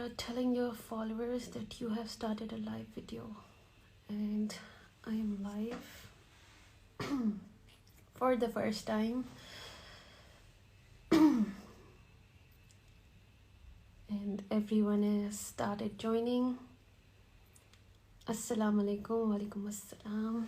telling your followers that you have started a live video, and I am live for the first time. And everyone has started joining. Assalamu alaikum, wa alaikum assalam.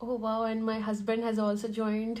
Oh wow, and my husband has also joined.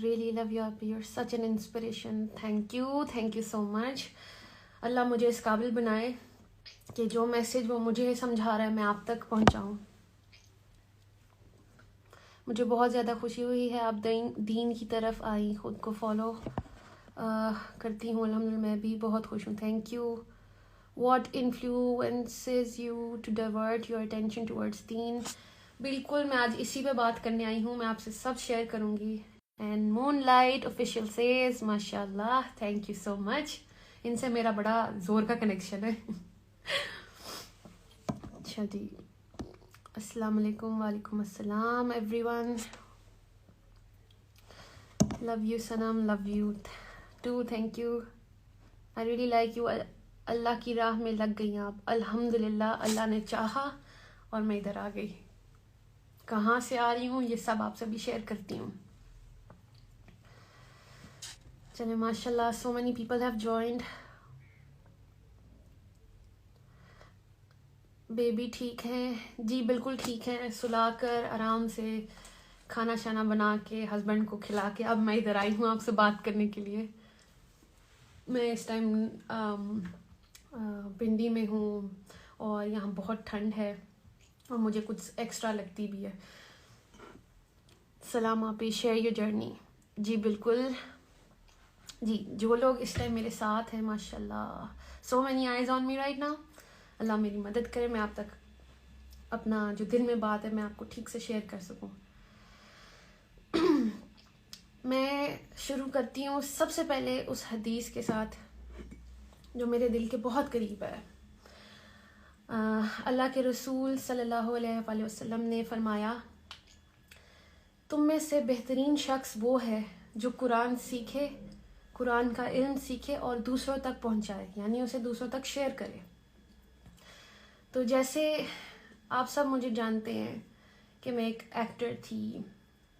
Really love you. You're such an inspiration. Thank you so much. اللہ مجھے اس قابل بنائے کہ جو message وہ مجھے سمجھا رہا ہے میں آپ تک پہنچاؤں. مجھے بہت زیادہ خوشی ہوئی ہے آپ دین کی طرف آئی, خود کو فالو کرتی ہوں. الحمدللہ میں بھی بہت خوش ہوں. Thank you. What influences you to divert your attention towards دین. بالکل میں آج اسی پہ بات کرنے آئی ہوں, میں آپ سے سب شیئر کروں گی. And moon light official says ماشاء اللہ, تھینک یو سو مچ. ان سے میرا بڑا زور کا کنیکشن ہے. اچھا جی, السلام علیکم. وعلیکم السلام everyone. Love you Sanam, love you too, thank you. I really like you. اللہ کی راہ میں لگ گئی آپ. الحمدللہ اللہ نے چاہا اور میں ادھر آ گئی. کہاں سے آ رہی ہوں یہ سب آپ سے بھی شیئر کرتی ہوں. چلے ماشاء اللہ, so many people have joined. Baby ٹھیک ہیں جی, بالکل ٹھیک ہیں. سلا کر آرام سے کھانا شانا بنا کے ہسبینڈ کو کھلا کے اب میں ادھر آئی ہوں آپ سے بات کرنے کے لیے. میں اس ٹائم پنڈی میں ہوں اور یہاں بہت ٹھنڈ ہے اور مجھے کچھ ایکسٹرا لگتی بھی ہے. سلام آپ, شیئر یور جرنی. جی بالکل جی, جو لوگ اس ٹائم میرے ساتھ ہیں ماشاء اللہ, so many eyes on me right now. اللہ میری مدد کرے میں آپ تک اپنا جو دل میں بات ہے میں آپ کو ٹھیک سے شیئر کر سکوں. میں شروع کرتی ہوں سب سے پہلے اس حدیث کے ساتھ جو میرے دل کے بہت قریب ہے. اللہ کے رسول صلی اللہ علیہ وآلہ وسلم نے فرمایا, تم میں سے بہترین شخص وہ ہے جو قرآن سیکھے, قرآن کا علم سیکھے اور دوسروں تک پہنچائے, یعنی اسے دوسروں تک شیئر کرے. تو جیسے آپ سب مجھے جانتے ہیں کہ میں ایک ایکٹر تھی,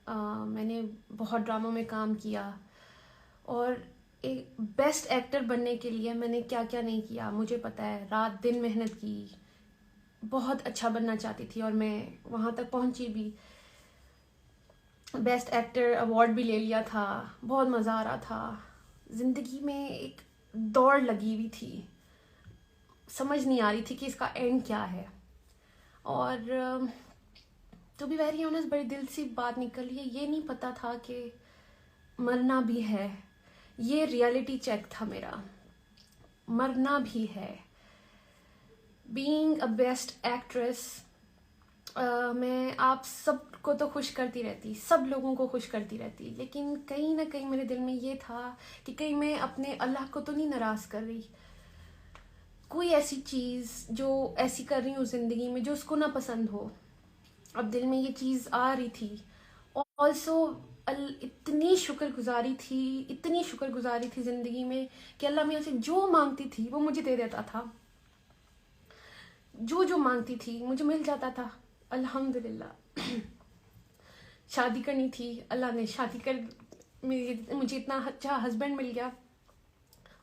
میں نے بہت ڈراموں میں کام کیا اور ایک بیسٹ ایکٹر بننے کے لیے میں نے کیا کیا نہیں کیا مجھے پتہ ہے. رات دن محنت کی, بہت اچھا بننا چاہتی تھی اور میں وہاں تک پہنچی بھی. بیسٹ ایکٹر ایوارڈ بھی لے لیا تھا, بہت مزہ آ رہا تھا. زندگی میں ایک دوڑ لگی ہوئی تھی, سمجھ نہیں آ رہی تھی کہ اس کا اینڈ کیا ہے. اور تو بھی ویری آنیسٹ بڑی دل سی بات نکلی ہے, یہ نہیں پتا تھا کہ مرنا بھی ہے. یہ ریئلٹی چیک تھا میرا, مرنا بھی ہے. بینگ اے بیسٹ ایکٹریس, میں آپ سب کو تو خوش کرتی رہتی, سب لوگوں کو خوش کرتی رہتی, لیکن کہیں نہ کہیں میرے دل میں یہ تھا کہ کہیں میں اپنے اللہ کو تو نہیں ناراض کر رہی. کوئی ایسی چیز جو ایسی کر رہی ہوں زندگی میں جو اس کو نہ پسند ہو. اب دل میں یہ چیز آ رہی تھی. آلسو اتنی شکر گزاری تھی زندگی میں کہ اللہ میاں سے جو مانگتی تھی وہ مجھے دے دیتا تھا, جو مانگتی تھی مجھے مل جاتا تھا. الحمدللہ. شادی کرنی تھی, اللہ نے شادی کر, مجھے اتنا اچھا ہسبینڈ مل گیا.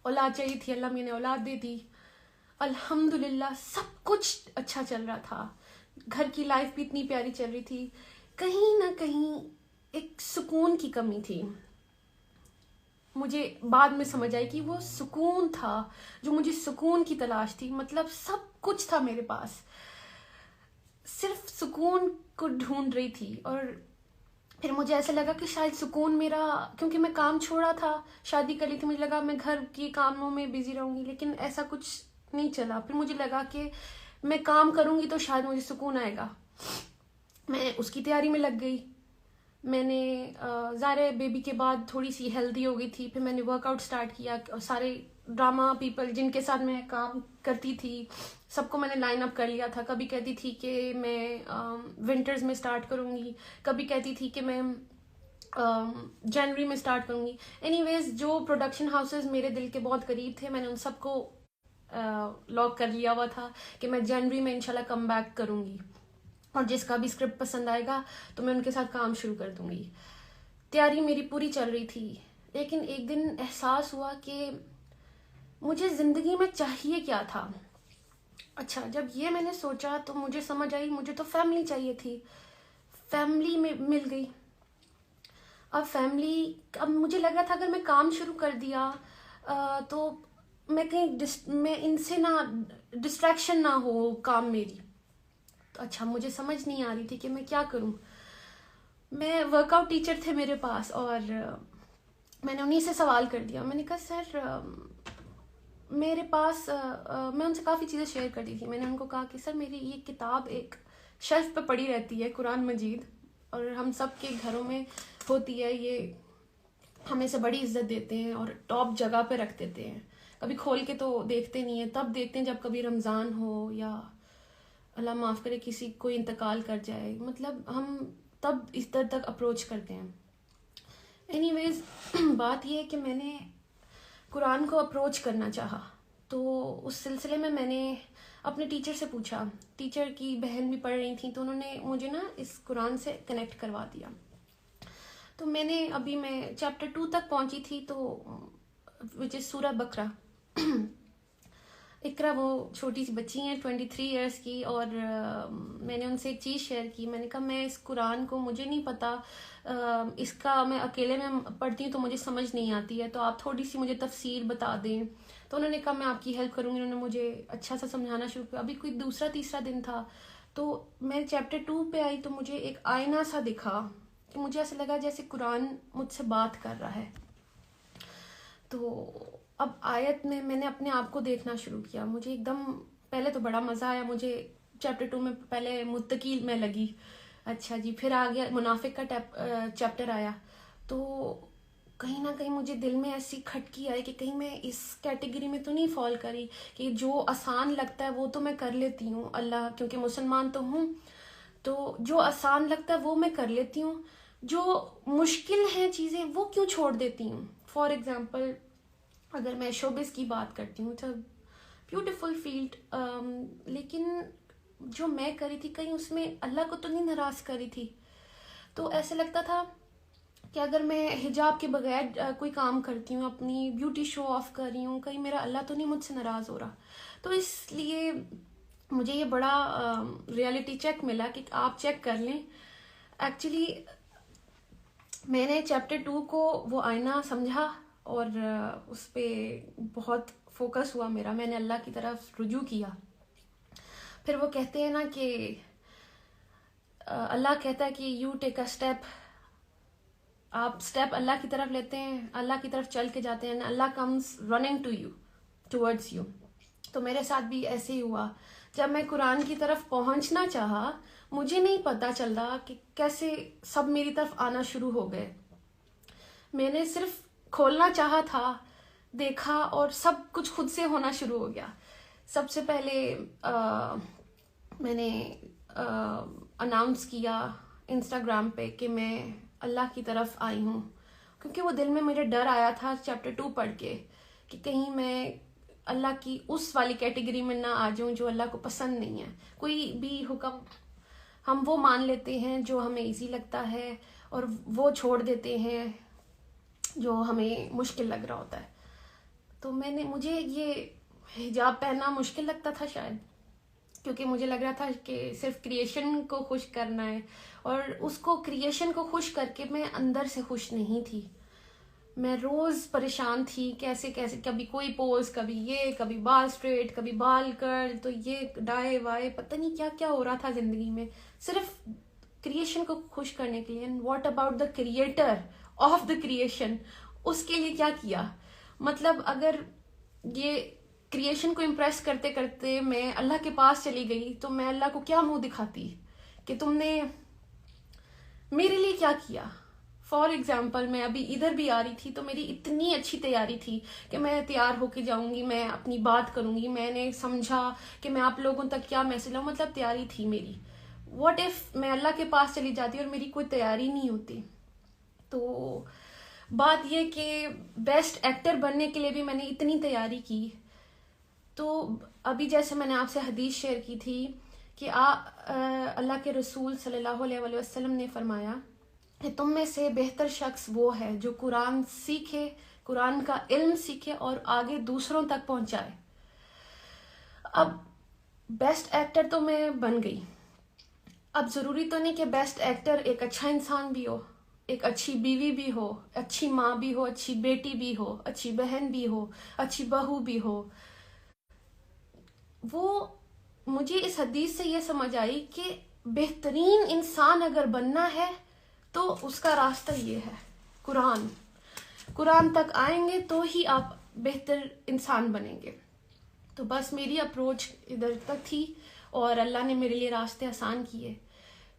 اولاد چاہیے تھی, اللہ میں نے اولاد دے دی. الحمدللہ سب کچھ اچھا چل رہا تھا, گھر کی لائف بھی اتنی پیاری چل رہی تھی. کہیں نہ کہیں ایک سکون کی کمی تھی. مجھے بعد میں سمجھ آئی کہ وہ سکون تھا جو مجھے سکون کی تلاش تھی. مطلب سب کچھ تھا میرے پاس, صرف سکون کو ڈھونڈ رہی تھی. اور پھر مجھے ایسا لگا کہ شاید سکون میرا, کیونکہ میں کام چھوڑا تھا, شادی کر لی تھی, مجھے لگا میں گھر کی کاموں میں بزی رہوں گی, لیکن ایسا کچھ نہیں چلا. پھر مجھے لگا کہ میں کام کروں گی تو شاید مجھے سکون آئے گا. میں اس کی تیاری میں لگ گئی. میں نے ظاہر بیبی کے بعد تھوڑی سی ہیلدی ہو گئی تھی, پھر میں نے ورک آؤٹ اسٹارٹ کیا. سارے ڈرامہ پیپل جن کے ساتھ میں کام کرتی تھی سب کو میں نے لائن اپ کر لیا تھا. کبھی کہتی تھی کہ میں ونٹرز میں اسٹارٹ کروں گی, کبھی کہتی تھی کہ میں جنوری میں اسٹارٹ کروں گی. اینی ویز جو پروڈکشن ہاؤسز میرے دل کے بہت قریب تھے میں نے ان سب کو لاک کر لیا ہوا تھا کہ میں جنوری میں انشاءاللہ کم بیک کروں گی, اور جس کا بھی اسکرپٹ پسند آئے گا تو میں ان کے ساتھ کام شروع کر دوں گی. تیاری میری پوری چل رہی تھی, لیکن ایک دن احساس ہوا کہ مجھے زندگی میں چاہیے کیا تھا. اچھا, جب یہ میں نے سوچا تو مجھے سمجھ آئی مجھے تو فیملی چاہیے تھی. فیملی میں مل گئی. اب مجھے لگا تھا اگر میں کام شروع کر دیا تو میں کہیں میں ان سے نہ ڈسٹریکشن نہ ہو کام میری. تو اچھا مجھے سمجھ نہیں آ رہی تھی کہ میں کیا کروں. میں ورک آؤٹ ٹیچر تھے میرے پاس اور میں نے انہیں سے سوال کر دیا. میں نے کہا سر میرے پاس میں ان سے کافی چیزیں شیئر کرتی تھی. میں نے ان کو کہا کہ سر میری یہ کتاب ایک شیلف پہ پڑی رہتی ہے, قرآن مجید, اور ہم سب کے گھروں میں ہوتی ہے, یہ ہمیں سے بڑی عزت دیتے ہیں اور ٹاپ جگہ پہ رکھ دیتے ہیں. کبھی کھول کے تو دیکھتے نہیں ہیں, تب دیکھتے ہیں جب کبھی رمضان ہو یا اللہ معاف کرے کسی کوئی انتقال کر جائے, مطلب ہم تب اس طرح تک اپروچ کرتے ہیں. اینی ویز بات یہ ہے کہ میں نے قرآن کو اپروچ کرنا چاہا, تو اس سلسلے میں نے اپنے ٹیچر سے پوچھا. ٹیچر کی بہن بھی پڑھ رہی تھیں تو انہوں نے مجھے نا اس قرآن سے کنیکٹ کروا دیا. تو میں نے میں چیپٹر 2 تک پہنچی تھی, تو وچ از سورہ بقرہ. اقرا وہ چھوٹی سی بچی ہیں 23 ایئرس کی, اور میں نے ان سے ایک چیز شیئر کی. میں نے کہا میں اس قرآن کو مجھے نہیں پتا, اس کا میں اکیلے میں پڑھتی ہوں تو مجھے سمجھ نہیں آتی ہے, تو آپ تھوڑی سی مجھے تفسیر بتا دیں. تو انہوں نے کہا میں آپ کی ہیلپ کروں گی. انہوں نے مجھے اچھا سا سمجھانا شروع کیا. ابھی کوئی دوسرا تیسرا دن تھا تو میں چیپٹر 2 پہ آئی, تو مجھے ایک آئینہ سا دکھا کہ مجھے ایسا لگا جیسے قرآن مجھ سے بات کر رہا ہے. تو اب آیت میں نے اپنے آپ کو دیکھنا شروع کیا. مجھے ایک دم پہلے تو بڑا مزہ آیا. مجھے چیپٹر 2 میں پہلے متقی میں لگی, اچھا جی, پھر آ گیا منافق کا چیپٹر آیا. تو کہیں نہ کہیں مجھے دل میں ایسی کھٹکی آئی کہ کہیں میں اس کیٹیگری میں تو نہیں فال کری کہ جو آسان لگتا ہے وہ تو میں کر لیتی ہوں, اللہ کیونکہ مسلمان تو ہوں, تو جو آسان لگتا ہے وہ میں کر لیتی ہوں, جو مشکل ہیں چیزیں وہ کیوں چھوڑ دیتی ہوں. فار ایگزامپل اگر میں شوبز کی بات کرتی ہوں, تو بیوٹیفل فیلڈ, لیکن جو میں کری تھی کہیں اس میں اللہ کو تو نہیں ناراض کری تھی. تو ایسے لگتا تھا کہ اگر میں حجاب کے بغیر کوئی کام کرتی ہوں, اپنی بیوٹی شو آف کر رہی ہوں, کہیں میرا اللہ تو نہیں مجھ سے ناراض ہو رہا. تو اس لیے مجھے یہ بڑا ریئلٹی چیک ملا کہ آپ چیک کر لیں. ایکچولی میں نے چیپٹر 2 کو وہ آئینہ سمجھا اور اس پہ بہت فوکس ہوا میرا. میں نے اللہ کی طرف رجوع کیا. پھر وہ کہتے ہیں نا کہ اللہ کہتا ہے کہ یو ٹیک اے اسٹیپ, آپ اسٹیپ اللہ کی طرف لیتے ہیں, اللہ کی طرف چل کے جاتے ہیں, اللہ comes running to you, towards you. تو میرے ساتھ بھی ایسے ہی ہوا. جب میں قرآن کی طرف پہنچنا چاہا, مجھے نہیں پتا چل رہا کہ کیسے سب میری طرف آنا شروع ہو گئے. میں نے صرف کھولنا چاہا تھا, دیکھا, اور سب کچھ خود سے ہونا شروع ہو گیا. سب سے پہلے میں نے اناؤنس کیا انسٹاگرام پہ کہ میں اللہ کی طرف آئی ہوں, کیونکہ وہ دل میں میرے ڈر آیا تھا چیپٹر 2 پڑھ کے کہ کہیں میں اللہ کی اس والی کیٹیگری میں نہ آ جاؤں جو اللہ کو پسند نہیں ہے. کوئی بھی حکم ہم وہ مان لیتے ہیں جو ہمیں ایزی لگتا ہے, اور وہ چھوڑ دیتے ہیں جو ہمیں مشکل لگ رہا ہوتا ہے. تو مجھے یہ حجاب پہننا مشکل لگتا تھا شاید, کیونکہ مجھے لگ رہا تھا کہ صرف کریشن کو خوش کرنا ہے, اور اس کو کریشن کو خوش کر کے میں اندر سے خوش نہیں تھی. میں روز پریشان تھی کیسے کبھی کوئی پوز, کبھی یہ, کبھی بال اسٹریٹ, کبھی بال کرل, تو یہ ڈائے وائے, پتہ نہیں کیا کیا ہو رہا تھا زندگی میں صرف کریشن کو خوش کرنے کے لیے. And what about the creator of the creation, اس کے لیے کیا کیا. مطلب اگر یہ کریشن کو امپریس کرتے کرتے میں اللہ کے پاس چلی گئی, تو میں اللہ کو کیا منہ دکھاتی کہ تم نے میرے لیے کیا کیا. فار ایگزامپل میں ابھی ادھر بھی آ رہی تھی تو میری اتنی اچھی تیاری تھی کہ میں تیار ہو کے جاؤں گی, میں اپنی بات کروں گی, میں نے سمجھا کہ میں آپ لوگوں تک کیا میسج لاؤں, مطلب تیاری تھی میری. واٹ ایف میں اللہ کے پاس چلی جاتی اور میری کوئی تیاری نہیں ہوتی. تو بات یہ کہ بیسٹ ایکٹر بننے کے لیے بھی میں نے اتنی تیاری کی. تو ابھی جیسے میں نے آپ سے حدیث شیئر کی تھی کہ اللہ کے رسول صلی اللہ علیہ وسلم نے فرمایا کہ تم میں سے بہتر شخص وہ ہے جو قرآن سیکھے, قرآن کا علم سیکھے اور آگے دوسروں تک پہنچائے. اب بیسٹ ایکٹر تو میں بن گئی. اب ضروری تو نہیں کہ بیسٹ ایکٹر ایک اچھا انسان بھی ہو, ایک اچھی بیوی بھی ہو، اچھی ماں بھی ہو، اچھی بیٹی بھی ہو، اچھی بہن بھی ہو، اچھی بہو بھی ہو. وہ مجھے اس حدیث سے یہ سمجھ آئی کہ بہترین انسان اگر بننا ہے تو اس کا راستہ یہ ہے، قرآن تک آئیں گے تو ہی آپ بہتر انسان بنیں گے. تو بس میری اپروچ ادھر تک تھی اور اللہ نے میرے لیے راستے آسان کیے.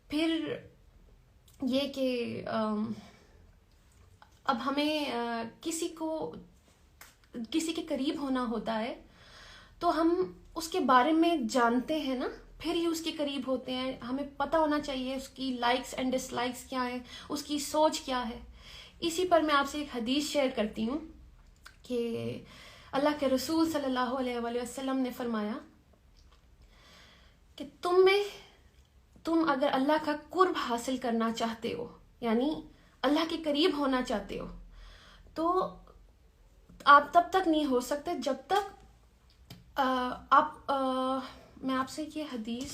پھر یہ کہ اب ہمیں کسی کے قریب ہونا ہوتا ہے تو ہم اس کے بارے میں جانتے ہیں نا، پھر ہی اس کے قریب ہوتے ہیں. ہمیں پتہ ہونا چاہیے اس کی لائکس اینڈ ڈس لائکس کیا ہیں، اس کی سوچ کیا ہے. اسی پر میں آپ سے ایک حدیث شیئر کرتی ہوں کہ اللہ کے رسول صلی اللہ علیہ وآلہ وسلم نے فرمایا کہ تم اگر اللہ کا قرب حاصل کرنا چاہتے ہو، یعنی اللہ کے قریب ہونا چاہتے ہو، تو آپ تب تک نہیں ہو سکتے جب تک میں آپ سے یہ حدیث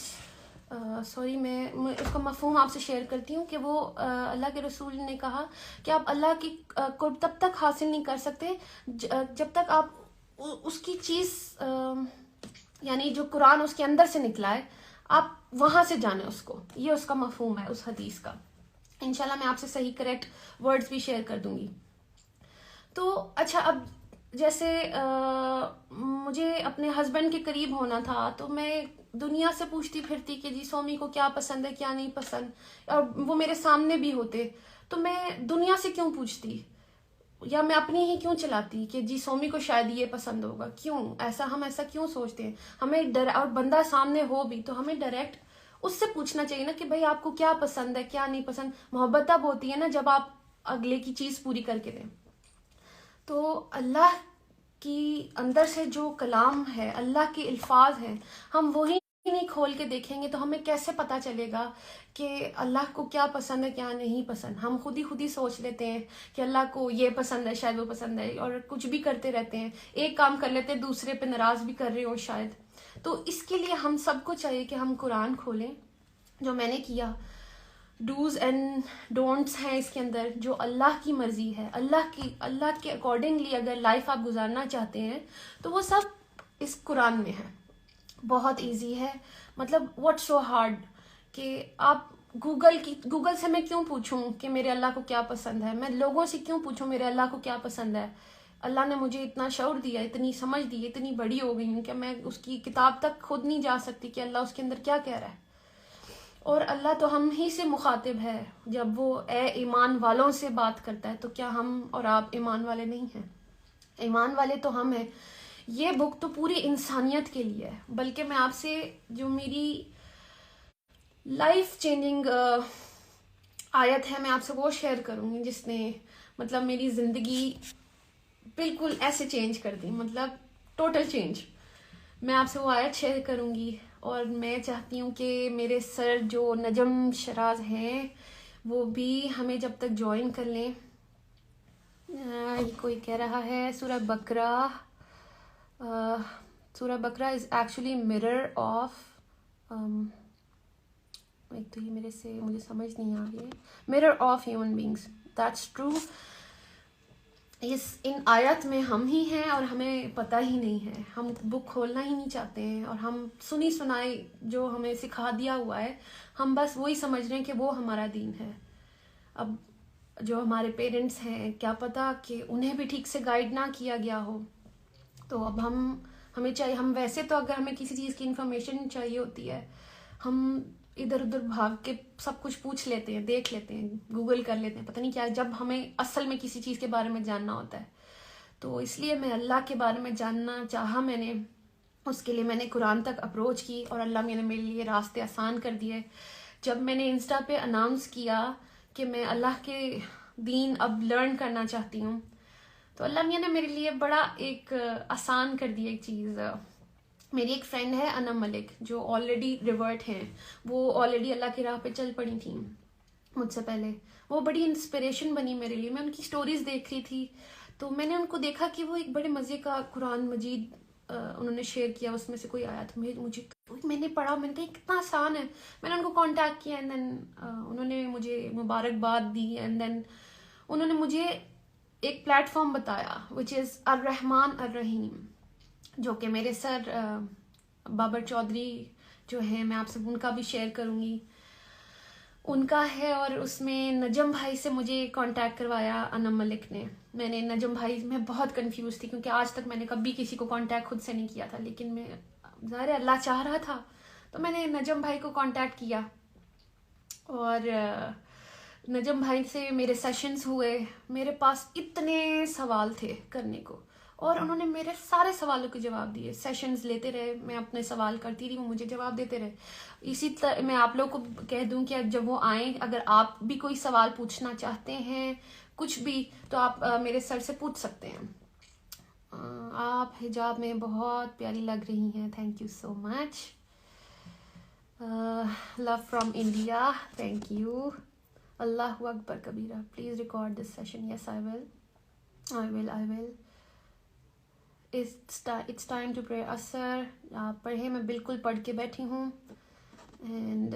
میں اس کا مفہوم آپ سے شیئر کرتی ہوں کہ وہ اللہ کے رسول نے کہا کہ آپ اللہ کی قرب تب تک حاصل نہیں کر سکتے جب تک آپ اس کی چیز یعنی جو قرآن اس کے اندر سے نکلا ہے آپ وہاں سے جانیں اس کو. یہ اس کا مفہوم ہے اس حدیث کا. انشاءاللہ میں آپ سے صحیح کریکٹ ورڈز بھی شیئر کر دوں گی. تو اچھا، اب جیسے مجھے اپنے ہسبینڈ کے قریب ہونا تھا تو میں دنیا سے پوچھتی پھرتی کہ جی سومی کو کیا پسند ہے کیا نہیں پسند، اور وہ میرے سامنے بھی ہوتے تو میں دنیا سے کیوں پوچھتی، یا میں اپنی ہی کیوں چلاتی کہ جی سومی کو شاید یہ پسند ہوگا. ہم ایسا کیوں سوچتے ہیں؟ ہمیں اور بندہ سامنے ہو بھی تو ہمیں ڈائریکٹ اس سے پوچھنا چاہیے نا کہ بھائی آپ کو کیا پسند ہے کیا نہیں پسند. محبت تب ہوتی ہے نا جب آپ اگلے کی چیز پوری کر کے دیں. تو اللہ کی اندر سے جو کلام ہے، اللہ کے الفاظ ہیں، ہم وہی نہیں کھول کے دیکھیں گے تو ہمیں کیسے پتہ چلے گا کہ اللہ کو کیا پسند ہے کیا نہیں پسند. ہم خود ہی سوچ لیتے ہیں کہ اللہ کو یہ پسند ہے شاید وہ پسند ہے، اور کچھ بھی کرتے رہتے ہیں، ایک کام کر لیتے ہیں دوسرے پہ ناراض بھی کر رہے ہو شاید. تو اس کے لیے ہم سب کو چاہیے کہ ہم قرآن کھولیں، جو میں نے کیا. ڈوز اینڈ ڈونٹس ہیں اس کے اندر، جو اللہ کی مرضی ہے، اللہ کے اکارڈنگلی اگر لائف آپ گزارنا چاہتے ہیں تو وہ سب اس قرآن میں ہے. بہت ایزی ہے، مطلب واٹ سو ہارڈ کہ آپ گوگل سے میں کیوں پوچھوں کہ میرے اللہ کو کیا پسند ہے، میں لوگوں سے کیوں پوچھوں میرے اللہ کو کیا پسند ہے. اللہ نے مجھے اتنا شعور دیا، اتنی سمجھ دی، اتنی بڑی ہو گئی ہوں کہ میں اس کی کتاب تک خود نہیں جا سکتی کہ اللہ اس کے اندر کیا کہہ رہا ہے. اور اللہ تو ہم ہی سے مخاطب ہے، جب وہ اے ایمان والوں سے بات کرتا ہے تو کیا ہم اور آپ ایمان والے نہیں ہیں؟ ایمان والے تو ہم ہیں. یہ بک تو پوری انسانیت کے لیے ہے. بلکہ میں آپ سے جو میری لائف چینجنگ آیت ہے میں آپ سے وہ شیئر کروں گی جس نے مطلب میری زندگی بالکل ایسے چینج کر دی، مطلب ٹوٹل چینج. میں آپ سے وہ آیت شیئر کروں گی، اور میں چاہتی ہوں کہ میرے سر جو نجم شراز ہیں وہ بھی ہمیں جب تک جوائن کر لیں. کوئی کہہ رہا ہے سورہ بقرہ از ایکچولی mirror آف ایک تو یہ مجھے سمجھ نہیں آ رہی ہے، mirror of human beings. that's true. ان آیت میں ہم ہی ہیں اور ہمیں پتہ ہی نہیں ہے. ہم بک کھولنا ہی نہیں چاہتے ہیں، اور ہم سنی سنائی جو ہمیں سکھا دیا ہوا ہے ہم بس وہی سمجھ رہے ہیں کہ وہ ہمارا دین ہے. اب جو ہمارے پیرنٹس ہیں کیا پتہ کہ انہیں بھی ٹھیک سے گائیڈ نہ کیا گیا ہو. تو اب ہمیں چاہیے، ہم ویسے تو اگر ہمیں کسی چیز کی انفارمیشن چاہیے ہوتی ہے ہم ادھر ادھر بھاگ کے سب کچھ پوچھ لیتے ہیں، دیکھ لیتے ہیں، گوگل کر لیتے ہیں، پتہ نہیں کیا. جب ہمیں اصل میں کسی چیز کے بارے میں جاننا ہوتا ہے تو اس لیے میں اللہ کے بارے میں جاننا چاہا. میں نے اس کے لیے میں نے قرآن تک اپروچ کی اور اللہ نے میرے لیے راستے آسان کر دیے. جب میں نے انسٹا پہ اناؤنس کیا کہ میں اللہ کے دین اب لرن کرنا چاہتی ہوں تو اللہ میاں نے میرے لیے بڑا ایک آسان کر دی ایک چیز. میری ایک فرینڈ ہے انم ملک جو آلریڈی ریورٹ ہیں، وہ آلریڈی اللہ کی راہ پہ چل پڑی تھیں مجھ سے پہلے. وہ بڑی انسپریشن بنی میرے لیے. میں ان کی سٹوریز دیکھ رہی تھی تو میں نے ان کو دیکھا کہ وہ ایک بڑے مزے کا قرآن مجید انہوں نے شیئر کیا، اس میں سے کوئی آیت مجھے میں نے پڑھا, میں نے کہا کتنا آسان ہے. میں نے ان کو کانٹیکٹ کیا اینڈ دین انہوں نے مجھے مبارکباد دی, اینڈ دین انہوں نے مجھے ایک پلیٹ فارم بتایا وچ از الرحمن الرحیم, جو کہ میرے سر بابر چودھری جو ہیں, میں آپ سے ان کا بھی شیئر کروں گی, ان کا ہے. اور اس میں نجم بھائی سے مجھے کانٹیکٹ کروایا انم ملک نے. میں نے نجم بھائی میں بہت کنفیوز تھی کیونکہ آج تک میں نے کبھی کسی کو کانٹیکٹ خود سے نہیں کیا تھا, لیکن میں ظاہر اللہ چاہ رہا تھا تو میں نے نجم بھائی کو کانٹیکٹ کیا, اور نجم بھائی سے میرے سیشنز ہوئے. میرے پاس اتنے سوال تھے کرنے کو, اور انہوں نے میرے سارے سوالوں کے جواب دیے. سیشنز لیتے رہے, میں اپنے سوال کرتی رہی, وہ مجھے جواب دیتے رہے. اسی طرح میں آپ لوگوں کو کہہ دوں کہ جب وہ آئیں, اگر آپ بھی کوئی سوال پوچھنا چاہتے ہیں کچھ بھی, تو آپ میرے سر سے پوچھ سکتے ہیں. آپ حجاب میں بہت پیاری لگ رہی ہیں, thank you so much. Love from India, thank you. اللہ اکبر کبیرہ, please record this session. Yes I will. It's time to pray. اثر آپ پڑھیں, میں بالکل پڑھ کے بیٹھی ہوں. اینڈ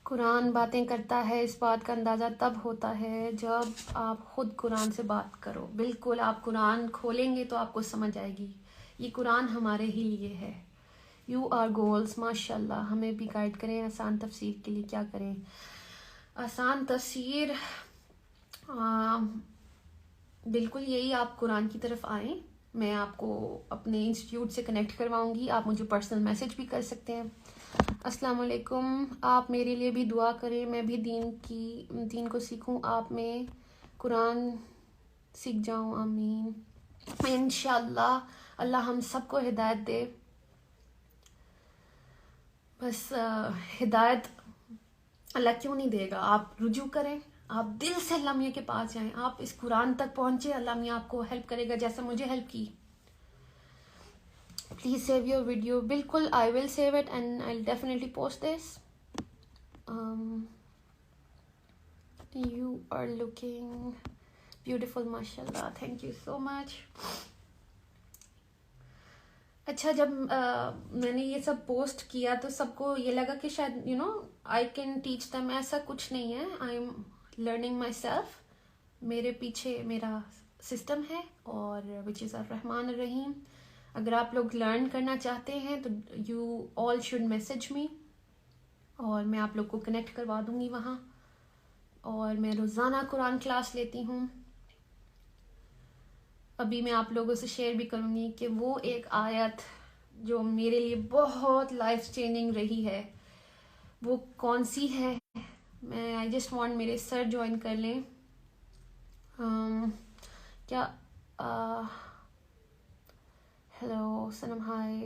قرآن باتیں کرتا ہے, اس بات کا اندازہ تب ہوتا ہے جب آپ خود قرآن سے بات کرو. بالکل, آپ قرآن کھولیں گے تو آپ کو سمجھ آئے گی. یہ قرآن ہمارے ہی لیے ہے. یو آر گولز, ماشاء اللہ. ہمیں بھی گائیڈ کریں آسان تفسیر کے لیے. کیا کریں آسان تفسیر؟ بالکل یہی, آپ قرآن کی طرف آئیں. میں آپ کو اپنے انسٹیٹیوٹ سے کنیکٹ کرواؤں گی, آپ مجھے پرسنل میسج بھی کر سکتے ہیں. السلام علیکم. آپ میرے لیے بھی دعا کریں, میں بھی دین کو سیکھوں, آپ میں قرآن سیکھ جاؤں. آمین. انشاءاللہ اللہ ہم سب کو ہدایت دے. بس ہدایت اللہ کیوں نہیں دے گا؟ آپ رجوع کریں, آپ دل سے اللہ میاں کے پاس جائیں, آپ اس قرآن تک پہنچے, اللہ میاں آپ کو ہیلپ کرے گا جیسا مجھے ہیلپ کی. Please save your video. بالکل, I will save it and I will definitely post this. You are looking beautiful, ماشاء اللہ, تھینک یو سو مچ. اچھا, جب میں نے یہ سب پوسٹ کیا تو سب کو یہ لگا کہ شاید آئی کین ٹیچ دم. ایسا کچھ نہیں ہے. I am learning my self. میرے پیچھے میرا سسٹم ہے, اور وچ از الرحمن الرحیم. اگر آپ لوگ لرن کرنا چاہتے ہیں تو you all should message me, اور میں آپ لوگ کو کنیکٹ کروا دوں گی وہاں. اور میں روزانہ قرآن کلاس لیتی ہوں. ابھی میں آپ لوگوں سے شیئر بھی کروں گی کہ وہ ایک آیت جو میرے لیے بہت لائف چینجنگ رہی ہے, وہ کون سی ہے. میں آئی جسٹ وانٹ میرے سر جوائن کر لیں. کیا ہیلو سنم, ہائے.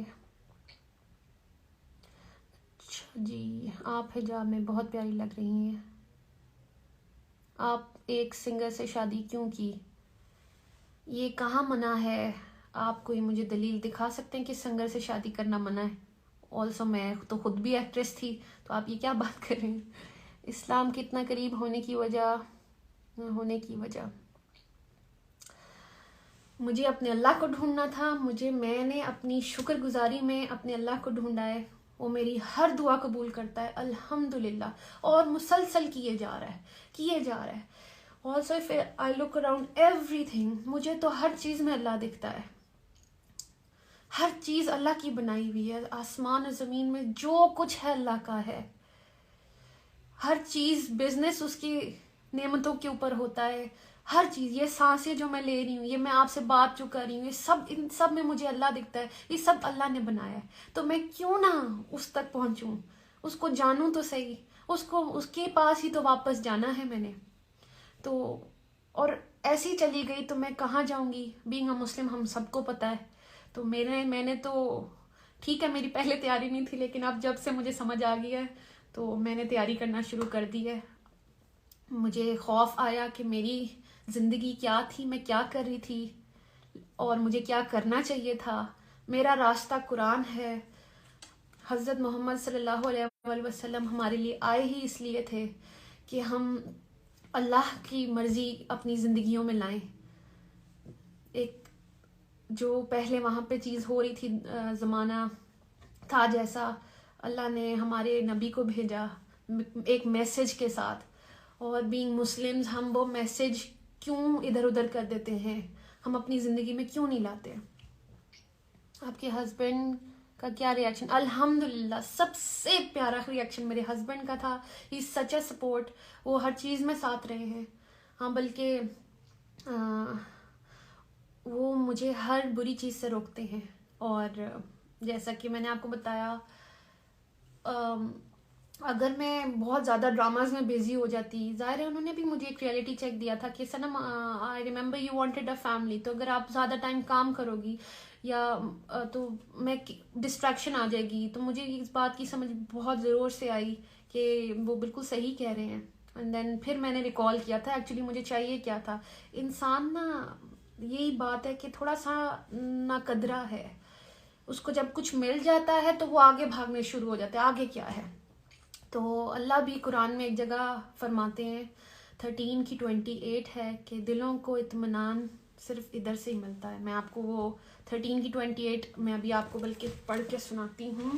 اچھا جی, آپ حجاب میں بہت پیاری لگ رہی ہیں. آپ ایک سنگر سے شادی کیوں کی؟ یہ کہاں منع ہے؟ آپ کوئی مجھے دلیل دکھا سکتے ہیں کہ سنگر سے شادی کرنا منع ہے؟ آلسو میں تو خود بھی ایکٹریس تھی, تو آپ یہ کیا بات کر رہے ہیں؟ اسلام کے اتنا قریب ہونے کی وجہ مجھے اپنے اللہ کو ڈھونڈنا تھا. میں نے اپنی شکر گزاری میں اپنے اللہ کو ڈھونڈا ہے. وہ میری ہر دعا قبول کرتا ہے الحمدللہ, اور مسلسل کیے جا رہا ہے. Also if I look around everything, مجھے تو ہر چیز میں اللہ دکھتا ہے. ہر چیز اللہ کی بنائی ہوئی ہے. آسمان و زمین میں جو کچھ ہے اللہ کا ہے. ہر چیز, بزنس اس کی نعمتوں کے اوپر ہوتا ہے. ہر چیز, یہ سانسیں جو میں لے رہی ہوں, یہ میں آپ سے بات جو کر رہی ہوں, ان سب میں مجھے اللہ دکھتا ہے. یہ سب اللہ نے بنایا ہے. تو میں کیوں نہ اس تک پہنچوں, اس کو جانوں تو صحیح. اس کے پاس ہی تو واپس جانا ہے میں نے. تو اور ایسی چلی گئی تو میں کہاں جاؤں گی؟ بینگ اے مسلم ہم سب کو پتہ ہے. تو میں نے تو ٹھیک ہے, میری پہلے تیاری نہیں تھی, لیکن اب جب سے مجھے سمجھ آ گئی ہے تو میں نے تیاری کرنا شروع کر دی ہے. مجھے خوف آیا کہ میری زندگی کیا تھی, میں کیا کر رہی تھی, اور مجھے کیا کرنا چاہیے تھا. میرا راستہ قرآن ہے. حضرت محمد صلی اللہ علیہ وسلم ہمارے لیے آئے ہی اس لیے تھے کہ ہم اللہ کی مرضی اپنی زندگیوں میں لائیں. ایک جو پہلے وہاں پہ چیز ہو رہی تھی, زمانہ تھا جیسا اللہ نے ہمارے نبی کو بھیجا ایک میسج کے ساتھ، اور بینگ مسلمز ہم وہ میسج کیوں ادھر ادھر کر دیتے ہیں، ہم اپنی زندگی میں کیوں نہیں لاتے؟ آپ کے ہسبینڈ کا کیا ریئیکشن؟ الحمدللہ سب سے پیارا ریئیکشن میرے ہسبینڈ کا تھا. ہی سچ اے سپورٹ. وہ ہر چیز میں ساتھ رہے ہیں. ہاں بلکہ وہ مجھے ہر بری چیز سے روکتے ہیں. اور جیسا کہ میں نے آپ کو بتایا، اگر میں بہت زیادہ ڈراماز میں بزی ہو جاتی، ظاہر ہے انہوں نے بھی مجھے ایک ریئلٹی چیک دیا تھا کہ Sanam I remember you wanted a family, تو اگر آپ زیادہ ٹائم کام کرو گی یا تو میں ڈسٹریکشن آ جائے گی. تو مجھے اس بات کی سمجھ بہت زور سے آئی کہ وہ بالکل صحیح کہہ رہے ہیں. اینڈ دین پھر میں نے ریکال کیا تھا ایکچولی مجھے چاہیے کیا تھا. انسان نا یہی بات ہے کہ تھوڑا سا ناقدرہ ہے، اس کو جب کچھ مل جاتا ہے تو وہ آگے بھاگنے شروع ہو جاتے ہیں، آگے کیا ہے. تو اللہ بھی قرآن میں ایک جگہ فرماتے ہیں 13 کی 28 ہے کہ دلوں کو اطمینان صرف ادھر سے ہی ملتا ہے. میں آپ کو وہ 13 کی 28 میں ابھی آپ کو بلکہ پڑھ کے سناتی ہوں.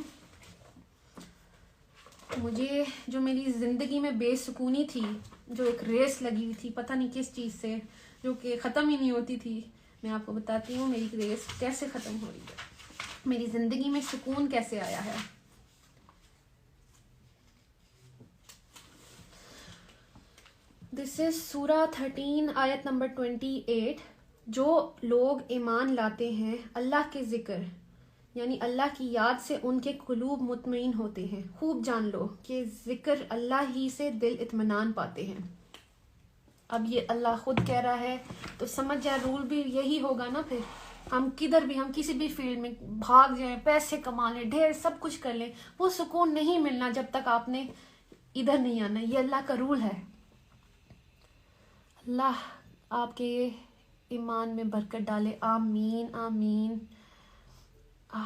مجھے جو میری زندگی میں بے سکونی تھی، جو ایک ریس لگی ہوئی تھی پتہ نہیں کس چیز سے، جو کہ ختم ہی نہیں ہوتی تھی، میں آپ کو بتاتی ہوں میری ریس کیسے ختم ہو رہی ہے، میری زندگی میں سکون کیسے آیا ہے. دس از سورہ 13 آیت نمبر 28. جو لوگ ایمان لاتے ہیں اللہ کے ذکر یعنی اللہ کی یاد سے ان کے قلوب مطمئن ہوتے ہیں. خوب جان لو کہ ذکر اللہ ہی سے دل اطمینان پاتے ہیں. اب یہ اللہ خود کہہ رہا ہے تو سمجھ جائے رول بھی یہی ہوگا نا. پھر ہم کدھر بھی، ہم کسی بھی فیلڈ میں بھاگ جائیں، پیسے کما لیں، ڈھیر سب کچھ کر لیں، وہ سکون نہیں ملنا جب تک آپ نے ادھر نہیں آنا. یہ اللہ کا رول ہے. اللہ آپ کے ایمان میں برکت ڈالے. آمین آمین.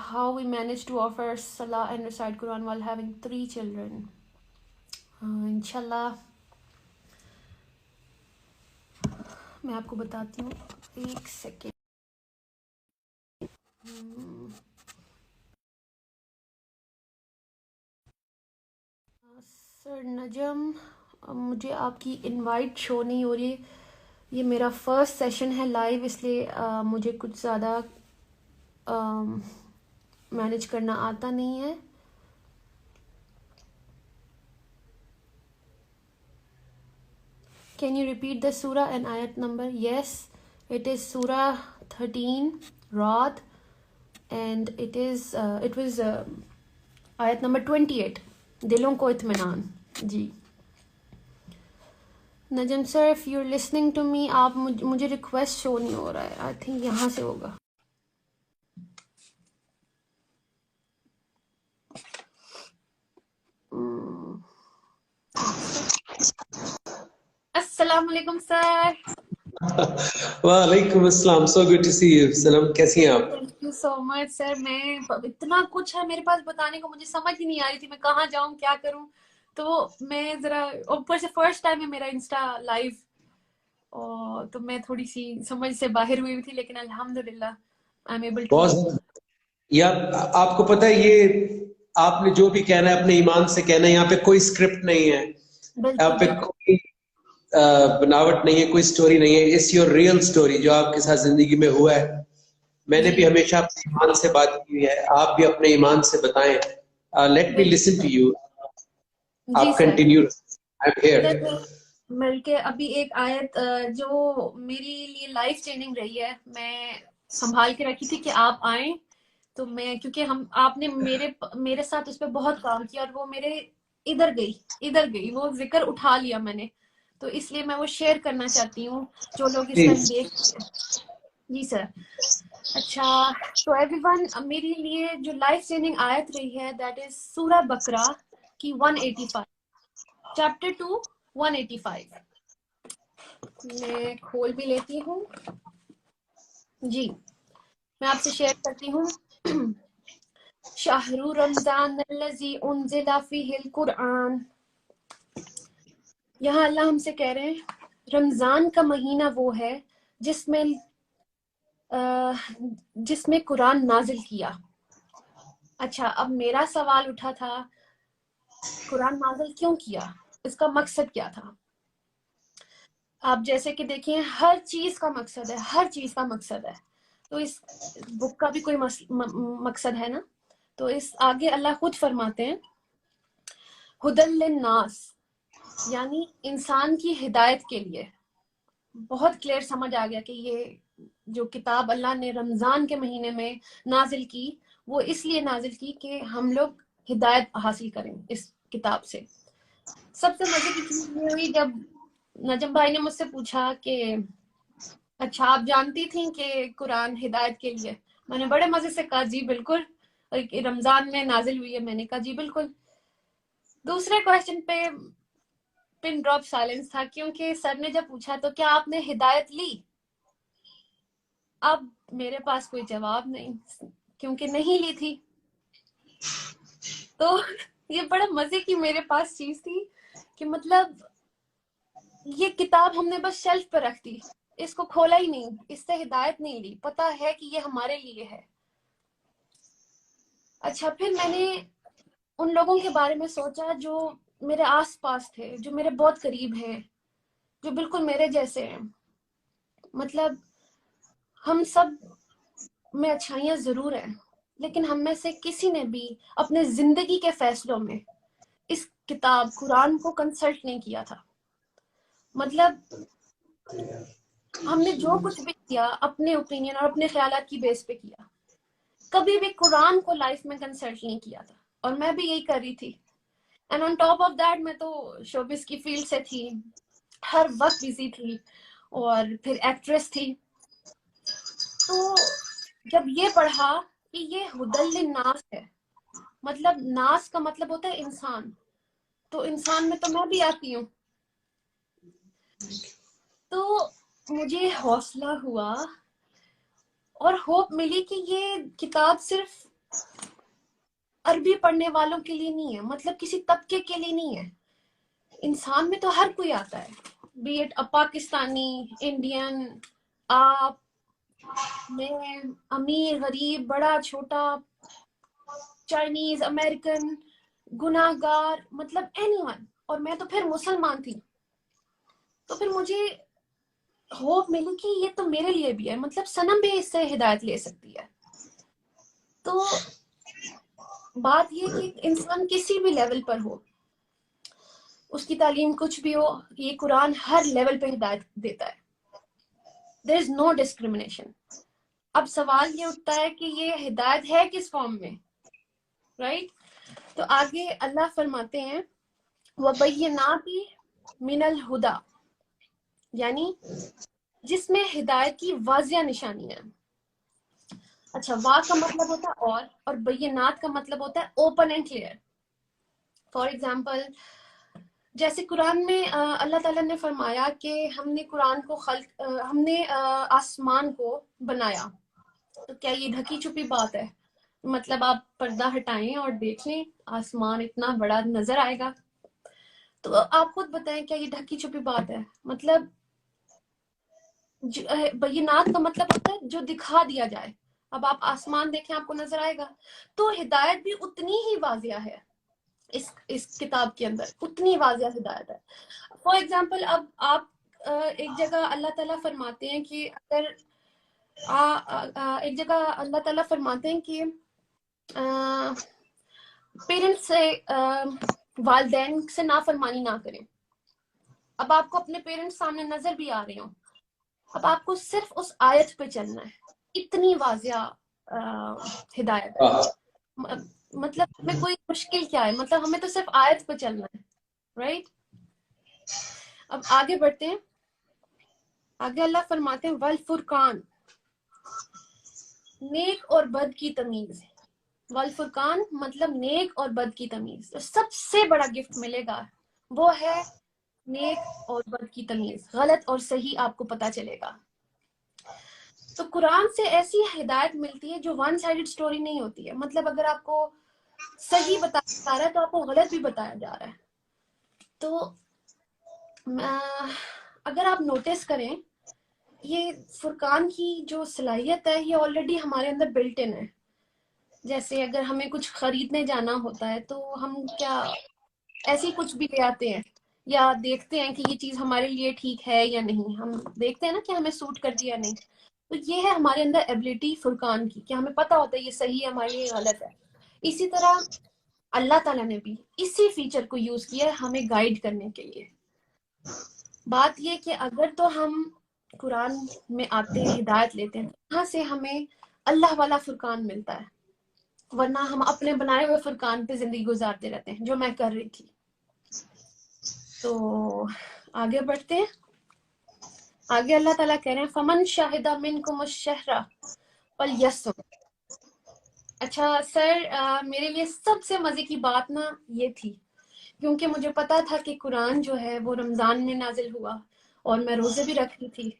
How we managed to offer Salah and recite Quran while having 3 children. انشاءاللہ میں آپ کو بتاتی ہوں، ایک سیکنڈ. سر نجم، مجھے آپ کی انوائٹ شو نہیں ہو رہی. یہ میرا فرسٹ سیشن ہے لائیو، اس لیے مجھے کچھ زیادہ مینیج کرنا آتا نہیں ہے. Can you repeat the surah and ayat number? Yes, it is surah 13 Ra'd and it was ayat number 28 دلوں کو اطمینان. جی نجم سر if you're listening to me، آپ مجھے ریکویسٹ شو نہیں ہو رہا ہے. آئی تھنک یہاں سے ہوگا. السلام علیکم سر. وعلیکم السلام. So good to see you. سلام، کیسی ہیں آپ؟ Thank you so much sir. میں اتنا کچھ ہے میرے پاس بتانے کو، مجھے سمجھ ہی نہیں آ رہی تھی میں کہاں جاؤں کیا کروں. تو میں ذرا اوپر سے فرسٹ ٹائم ہے میرا انسٹا لائیو، اور تو میں تھوڑی سی سمجھ سے باہر ہوئی تھی، لیکن الحمدللہ آئی ایم ایبل ٹو. بہت یا آپ کو پتہ ہے یہ آپ نے جو بھی کہنا ہے اپنے ایمان سے کہنا ہے. یہاں پہ کوئی اسکرپٹ نہیں ہے، یہاں پہ کوئی بناوٹ نہیں ہے، کوئی سٹوری نہیں ہے. اٹس یور ریئل سٹوری جو آپ کے ساتھ زندگی میں ہوا ہے. میں نے بھی ہمیشہ اپنے ایمان سے بات کی ہے، آپ بھی اپنے ایمان سے بتائیں. Let me listen to you. آپ کنٹینیو. I am here. بلکہ ابھی ایک آیت جو میری لیے لائف چینجنگ رہی ہے، میں سنبھال کے رکھی تھی کہ آپ آئیں تو میں، کیونکہ آپ نے میرے ساتھ اس پہ بہت کام کیا، اور وہ میرے ادھر گئی وہ ذکر اٹھا لیا میں نے، تو اس لیے میں وہ شیئر کرنا چاہتی ہوں جو لوگ اس ٹائم دیکھ رہے ہیں. جی سر. اچھا تو ایوری ون، میری لیے جو لائف چینجنگ آیت رہی ہے دیٹ از سورہ بقرہ کی 185، چیپٹر 2 185. میں کھول بھی لیتی ہوں. جی میں آپ سے شیئر کرتی ہوں. شہر رمضان الذی انزل فیہ القرآن. یہاں اللہ ہم سے کہہ رہے ہیں رمضان کا مہینہ وہ ہے جس میں قرآن نازل کیا. اچھا اب میرا سوال اٹھا تھا قرآن نازل کیوں کیا، اس کا مقصد کیا تھا؟ آپ جیسے کہ دیکھیں ہر چیز کا مقصد ہے، ہر چیز کا مقصد ہے، تو اس بک کا بھی کوئی مقصد ہے نا. تو اس آگے اللہ خود فرماتے ہیں ہدل للناس، یعنی انسان کی ہدایت کے لیے. بہت کلیئر سمجھ آ گیا کہ یہ جو کتاب اللہ نے رمضان کے مہینے میں نازل کی وہ اس لیے نازل کی کہ ہم لوگ ہدایت حاصل کریں اس کتاب سے. سب سے مزے کی چیز یہ ہوئی جب نجم بھائی نے مجھ سے پوچھا کہ اچھا آپ جانتی تھیں کہ قرآن ہدایت کے لیے؟ میں نے بڑے مزے سے کہا جی بالکل، اور رمضان میں نازل ہوئی ہے. میں نے کہا جی بالکل. دوسرے کوشچن پہ پن ڈراپ سائلنس تھا، کیونکہ سر نے جب پوچھا تو کیا آپ نے ہدایت لی، اب میرے پاس کوئی جواب نہیں کیونکہ نہیں لی تھی. تو یہ بڑا مزے کی میرے پاس چیز تھی کہ مطلب یہ کتاب ہم نے بس شیلف پہ رکھ دی، اس کو کھولا ہی نہیں، اس سے ہدایت نہیں لی، پتا ہے کہ یہ ہمارے لیے ہے. اچھا پھر میں نے ان لوگوں کے بارے میں سوچا جو میرے آس پاس تھے، جو میرے بہت قریب ہیں، جو بالکل میرے جیسے ہیں. مطلب ہم سب میں اچھائیاں ضرور ہیں، لیکن ہم میں سے کسی نے بھی اپنے زندگی کے فیصلوں میں اس کتاب قرآن کو کنسلٹ نہیں کیا تھا. مطلب ہم نے جو کچھ بھی کیا اپنے اوپینین اور اپنے خیالات کی بیس پہ کیا، کبھی بھی قرآن کو لائف میں کنسلٹ نہیں کیا تھا. اور میں بھی یہی کر رہی تھی. And on top of that میں تو شوبز کی فیلڈ سے تھی، ہر وقت بزی تھی، اور پھر ایکٹریس تھی. تو جب یہ پڑھا کہ یہ ہدل للناس ہے، مطلب ناس کا مطلب ہوتا ہے انسان، تو انسان میں تو میں بھی آتی ہوں. تو مجھے حوصلہ ہوا اور ہوپ ملی کہ یہ کتاب صرف عربی پڑھنے والوں کے لیے نہیں ہے، مطلب کسی طبقے کے لیے نہیں ہے. انسان میں تو ہر کوئی آتا ہے، بی اٹ پاکستانی، انڈین، آپ، میں، امیر غریب، بڑا چھوٹا، چائنیز، امریکن، گناہ گار، مطلب اینی ون. اور میں تو پھر مسلمان تھی. تو پھر مجھے ہوپ ملی کہ یہ تو میرے لیے بھی ہے، مطلب صنم بھی اس سے ہدایت لے سکتی ہے. تو بات یہ کہ انسان کسی بھی لیول پر ہو، اس کی تعلیم کچھ بھی ہو، یہ قرآن ہر لیول پہ ہدایت دیتا ہے. there is no discrimination. اب سوال یہ اٹھتا ہے کہ یہ ہدایت ہے کس فارم میں، رائٹ؟ تو آگے اللہ فرماتے ہیں وَبَيِّنَاتٍ مِنَ الْهُدَى، یعنی جس میں ہدایت کی واضح نشانیاں. اچھا وا کا مطلب ہوتا ہے اور بینات کا مطلب ہوتا ہے open and clear. For example جیسے قرآن میں اللہ تعالیٰ نے فرمایا کہ ہم نے قرآن کو ہم نے آسمان کو بنایا. تو کیا یہ ڈھکی چھپی بات ہے؟ مطلب آپ پردہ ہٹائیں اور دیکھ لیں آسمان اتنا بڑا نظر آئے گا. تو آپ خود بتائیں کیا یہ ڈھکی چھپی بات ہے؟ مطلب بینات کا مطلب ہوتا ہے جو دکھا دیا جائے. اب آپ آسمان دیکھیں آپ کو نظر آئے گا. تو ہدایت بھی اتنی ہی واضح ہے اس کتاب کے اندر، اتنی واضح ہدایت ہے. فار ایگزامپل اب آپ ایک جگہ اللہ تعالیٰ فرماتے ہیں کہ اگر ایک جگہ اللہ تعالیٰ فرماتے ہیں کہ پیرنٹس سے والدین سے نافرمانی نہ کریں. اب آپ کو اپنے پیرنٹس سامنے نظر بھی آ رہے ہوں، اب آپ کو صرف اس آیت پہ چلنا ہے. اتنی واضح ہدایت ہے. مطلب ہمیں کوئی مشکل کیا ہے، مطلب ہمیں تو صرف آیت پہ چلنا ہے، رائٹ؟ اب آگے بڑھتے ہیں. آگے اللہ فرماتے ہیں والفرقان، نیک اور بد کی تمیز. والفرقان مطلب نیک اور بد کی تمیز. تو سب سے بڑا گفٹ ملے گا وہ ہے نیک اور بد کی تمیز، غلط اور صحیح آپ کو پتا چلے گا. تو قرآن سے ایسی ہدایت ملتی ہے جو ون سائیڈڈ سٹوری نہیں ہوتی ہے. مطلب اگر آپ کو صحیح بتایا جا رہا ہے تو آپ کو غلط بھی بتایا جا رہا ہے. تو اگر آپ نوٹس کریں یہ فرقان کی جو صلاحیت ہے یہ آلریڈی ہمارے اندر بلٹ ان ہے. جیسے اگر ہمیں کچھ خریدنے جانا ہوتا ہے تو ہم کیا ایسے ہی کچھ بھی لے آتے ہیں یا دیکھتے ہیں کہ یہ چیز ہمارے لیے ٹھیک ہے یا نہیں، ہم دیکھتے ہیں نا کہ ہمیں سوٹ کرتی یا نہیں. تو یہ ہے ہمارے اندر ایبلٹی فرقان کی کہ ہمیں پتہ ہوتا ہے یہ صحیح ہے ہمارے لیے غلط ہے. اسی طرح اللہ تعالیٰ نے بھی اسی فیچر کو یوز کیا ہے ہمیں گائیڈ کرنے کے لیے. بات یہ کہ اگر تو ہم قرآن میں آتے ہیں ہدایت لیتے ہیں وہاں سے ہمیں اللہ والا فرقان ملتا ہے، ورنہ ہم اپنے بنائے ہوئے فرقان پہ زندگی گزارتے رہتے ہیں جو میں کر رہی تھی. تو آگے بڑھتے ہیں. آگے اللہ تعالیٰ کہہ رہے ہیں فمن شاہد منکم الشہر فلیصم. اچھا سر، میرے لیے سب سے مزے کی بات نا یہ تھی، کیونکہ مجھے پتا تھا کہ قرآن جو ہے وہ رمضان میں نازل ہوا اور میں روزے بھی رکھ رہی تھی،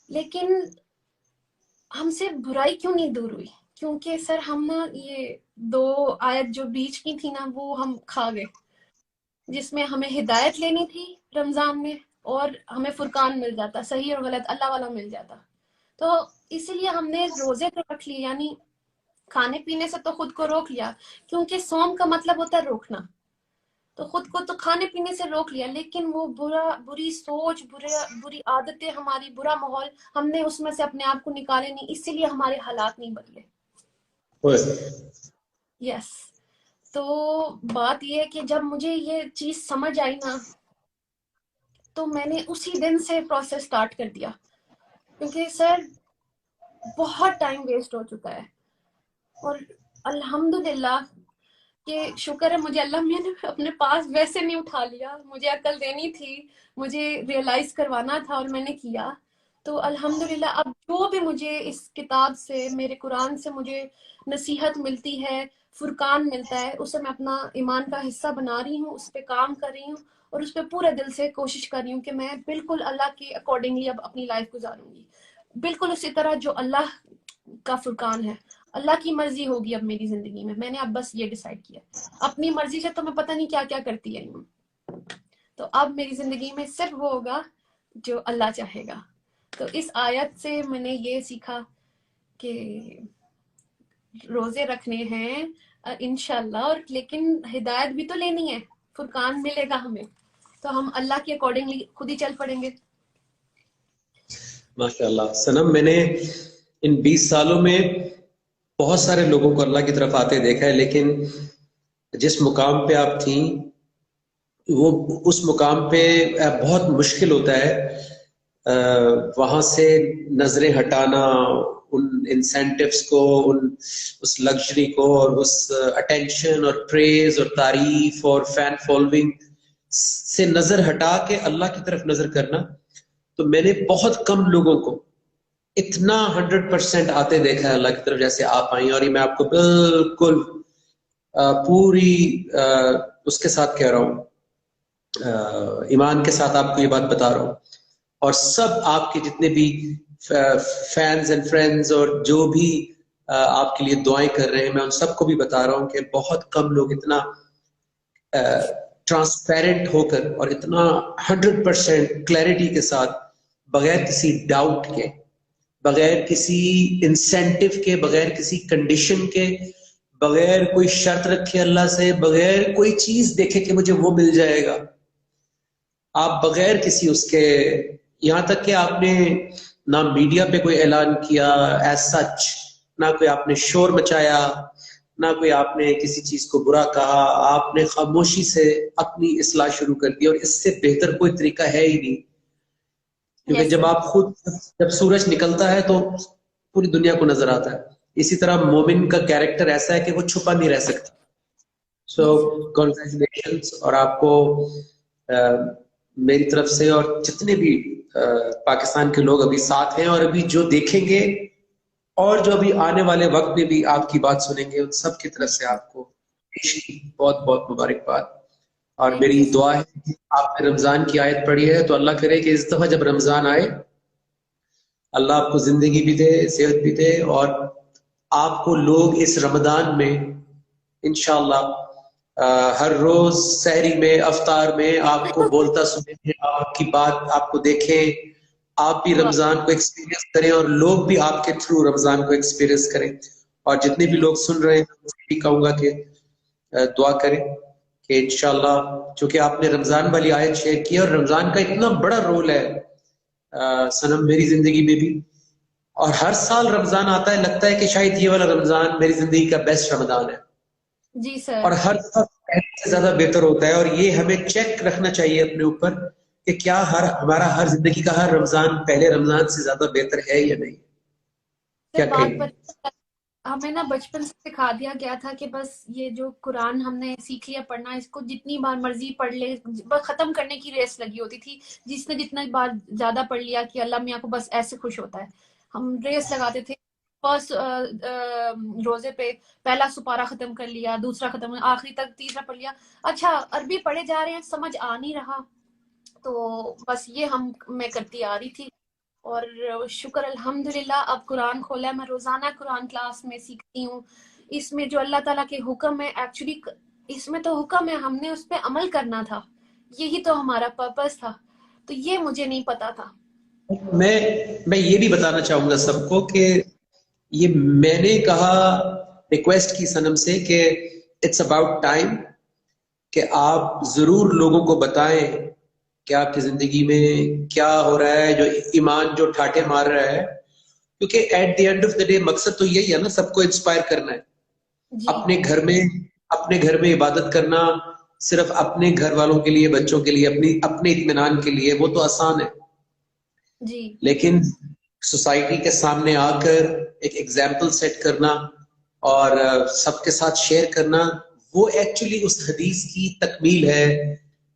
لیکن ہم سے برائی کیوں نہیں دور ہوئی؟ کیونکہ سر ہم نا یہ 2 آیت جو بیچ کی تھی نا وہ ہم کھا گئے، جس میں ہمیں ہدایت لینی تھی رمضان میں اور ہمیں فرقان مل جاتا، صحیح اور غلط اللہ والا مل جاتا. تو اسی لیے ہم نے روزے تو رکھ لیے، یعنی کھانے پینے سے تو خود کو روک لیا، کیونکہ صوم کا مطلب ہوتا ہے روکنا. تو خود کو تو کھانے پینے سے روک لیا، لیکن وہ بری سوچ، بری عادتیں ہماری، برا ماحول ہم نے اس میں سے اپنے آپ کو نکالے نہیں، اسی لیے ہمارے حالات نہیں بدلے. یس. تو بات یہ ہے کہ جب مجھے یہ چیز سمجھ آئی نا تو میں نے اسی دن سے پروسیس سٹارٹ کر دیا، کیونکہ سر بہت ٹائم ویسٹ ہو چکا ہے. اور الحمدللہ کہ شکر ہے مجھے اللہ میں نے اپنے پاس ویسے نہیں اٹھا لیا، مجھے عقل دینی تھی، مجھے ریئلائز کروانا تھا اور میں نے کیا. تو الحمدللہ اب جو بھی مجھے اس کتاب سے، میرے قرآن سے مجھے نصیحت ملتی ہے، فرقان ملتا ہے، اسے میں اپنا ایمان کا حصہ بنا رہی ہوں، اس پہ کام کر رہی ہوں اور اس پہ پورے دل سے کوشش کر رہی ہوں کہ میں بالکل اللہ کے اکارڈنگلی اب اپنی لائف گزاروں گی، بالکل اسی طرح جو اللہ کا فرقان ہے. اللہ کی مرضی ہوگی اب میری زندگی میں نے اب بس یہ ڈیسائیڈ کیا. اپنی مرضی سے تو میں پتہ نہیں کیا کیا کرتی ہے، تو اب میری زندگی میں صرف وہ ہوگا جو اللہ چاہے گا. تو اس آیت سے میں نے یہ سیکھا کہ روزے رکھنے ہیں انشاءاللہ، اور لیکن ہدایت بھی تو لینی ہے، فرقان ملے گا ہمیں تو ہم اللہ کے اکارڈنگلی خود ہی چل پڑیں گے. ماشاءاللہ. سنم، میں نے ان 20 سالوں میں بہت سارے لوگوں کو اللہ کی طرف آتے دیکھا ہے، لیکن جس مقام پہ آپ تھیں وہ اس مقام پہ بہت مشکل ہوتا ہے وہاں سے نظریں ہٹانا، ان انسینٹیوز کو، اس لگژری کو، اور اس اٹینشن اور پریز اور تعریف اور فین فالوئنگ سے نظر ہٹا کے اللہ کی طرف نظر کرنا. تو میں نے بہت کم لوگوں کو اتنا 100% آتے دیکھا ہے اللہ کی طرف جیسے آپ آئیں. اور یہ میں آپ کو بالکل پوری اس کے ساتھ کہہ رہا ہوں، ایمان کے ساتھ آپ کو یہ بات بتا رہا ہوں. اور سب آپ کے جتنے بھی فینز اینڈ فرینڈز اور جو بھی آپ کے لیے دعائیں کر رہے ہیں، میں ان سب کو بھی بتا رہا ہوں کہ بہت کم لوگ اتنا ٹرانسپیرنٹ ہو کر اور اتنا 100% کلیئرٹی کے ساتھ، بغیر کسی ڈاؤٹ کے، بغیر کسی انسینٹیو کے، بغیر کسی کنڈیشن کے، بغیر کوئی شرط رکھے اللہ سے، بغیر کوئی چیز دیکھے کہ مجھے وہ مل جائے گا، آپ بغیر کسی اس کے، یہاں تک کہ آپ نے نہ میڈیا پہ کوئی اعلان کیا ایز سچ، نہ کوئی آپ نے شور مچایا، نہ کوئی آپ نے کسی چیز کو برا کہا، آپ نے خاموشی سے اپنی اصلاح شروع کر دی. اور اس سے بہتر کوئی طریقہ ہے ہی نہیں، کیونکہ Yes, جب sir. آپ خود، جب سورج نکلتا ہے تو پوری دنیا کو نظر آتا ہے. اسی طرح مومن کا کیریکٹر ایسا ہے کہ وہ چھپا نہیں رہ سکتا. سو Yes. کنگریچولیشنز. اور آپ کو میری طرف سے اور جتنے بھی پاکستان کے لوگ ابھی ساتھ ہیں اور ابھی جو دیکھیں گے اور جو ابھی آنے والے وقت میں بھی آپ کی بات سنیں گے، ان سب کی طرف سے آپ کو بہت بہت مبارکباد. اور Thank میری you, sir. دعا ہے کہ آپ نے رمضان کی آیت پڑھی ہے تو اللہ کرے کہ اس دفعہ جب رمضان آئے اللہ آپ کو زندگی بھی دے، صحت بھی دے، اور آپ کو لوگ اس رمضان میں انشاءاللہ ہر روز سحری میں، افطار میں آپ کو بولتا سنیں، آپ کی بات آپ کو دیکھیں، آپ بھی رمضان کو ایکسپیرینس کریں اور لوگ بھی آپ کے تھرو رمضان کو ایکسپیرینس کریں. اور جتنے بھی لوگ سن رہے ہیں میں بھی کہوں گا کہ دعا کریں کہ انشاءاللہ، چونکہ آپ نے رمضان والی آیت شیئر کی اور رمضان کا اتنا بڑا رول ہے سنم میری زندگی میں بھی، اور ہر سال رمضان آتا ہے لگتا ہے کہ شاید یہ والا رمضان میری زندگی کا بیسٹ رمضان ہے، جی سر، اور ہر سال پہلے سے زیادہ بہتر ہوتا ہے، اور یہ ہمیں چیک رکھنا چاہیے اپنے اوپر کہ کیا ہمارا ہر زندگی کا ہر رمضان پہلے رمضان سے زیادہ بہتر ہے یا نہیں. سر کیا بات کہیں؟ پر ہمیں نا بچپن سے سکھا دیا گیا تھا کہ بس یہ جو قرآن ہم نے سیکھ لیا پڑھنا، اس کو جتنی بار مرضی پڑھ لے، بس ختم کرنے کی ریس لگی ہوتی تھی. جس نے جتنا بار زیادہ پڑھ لیا کہ اللہ میاں کو بس ایسے خوش ہوتا ہے، ہم ریس لگاتے تھے. فرسٹ روزے پہ پہلا سپارہ ختم کر لیا، دوسرا ختم، آخری تک تیسرا پڑھ لیا. اچھا عربی پڑھے جا رہے ہیں، سمجھ آ نہیں رہا، تو بس یہ میں کرتی آ رہی تھی. اور شکر الحمدللہ اب قرآن کھولا ہے، میں روزانہ قرآن کلاس میں سیکھتی ہوں. اس میں جو اللہ تعالیٰ کے حکم ہے، ایکچولی اس میں تو حکم ہے، ہم نے اس پہ عمل کرنا تھا، یہی تو ہمارا پرپس تھا، تو یہ مجھے نہیں پتا تھا. میں یہ بھی بتانا چاہوں گا سب کو کہ یہ میں نے کہا، ریکویسٹ کی سنم سے کہ اٹس اباؤٹ ٹائم کہ آپ ضرور لوگوں کو بتائیں کہ آپ کی زندگی میں کیا ہو رہا ہے، جو ایمان جو ٹھاٹے مار رہا ہے، کیونکہ at the end of the day مقصد تو یہی ہے نا، سب کو انسپائر کرنا ہے. جی اپنے گھر میں عبادت کرنا صرف اپنے گھر والوں کے لیے، بچوں کے لیے، اپنے اطمینان کے لیے، وہ تو آسان ہے. جی لیکن سوسائٹی کے سامنے آ کر ایک ایگزامپل سیٹ کرنا اور سب کے ساتھ شیئر کرنا، وہ ایکچولی اس حدیث کی تکمیل ہے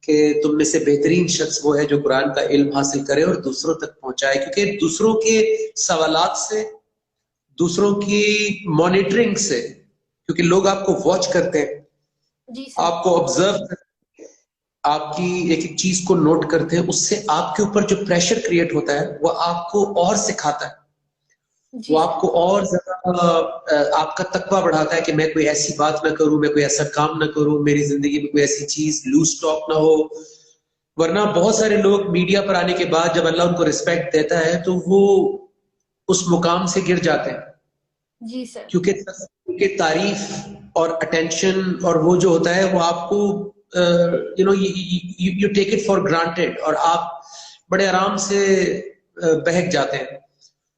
کہ تم میں سے بہترین شخص وہ ہے جو قرآن کا علم حاصل کرے اور دوسروں تک پہنچائے. کیونکہ دوسروں کے سوالات سے، دوسروں کی مانیٹرنگ سے، کیونکہ لوگ آپ کو واچ کرتے ہیں، جی سر، آپ کو آبزرو کرتے ہیں، آپ کی ایک ایک چیز کو نوٹ کرتے ہیں، اس سے آپ کے اوپر جو پریشر کریٹ ہوتا ہے وہ آپ کو اور سکھاتا ہے، جی وہ سر، آپ کو اور زیادہ آپ کا تقویٰ بڑھاتا ہے کہ میں کوئی ایسی بات نہ کروں، میں کوئی ایسا کام نہ کروں، میری زندگی میں کوئی ایسی چیز لوز ٹاک نہ ہو. ورنہ بہت سارے لوگ میڈیا پر آنے کے بعد جب اللہ ان کو رسپیکٹ دیتا ہے تو وہ اس مقام سے گر جاتے ہیں. جی سر، کیونکہ تعریف اور اٹینشن اور وہ جو ہوتا ہے وہ آپ کو you take it for granted, اور آپ بڑے آرام سے بہک جاتے ہیں.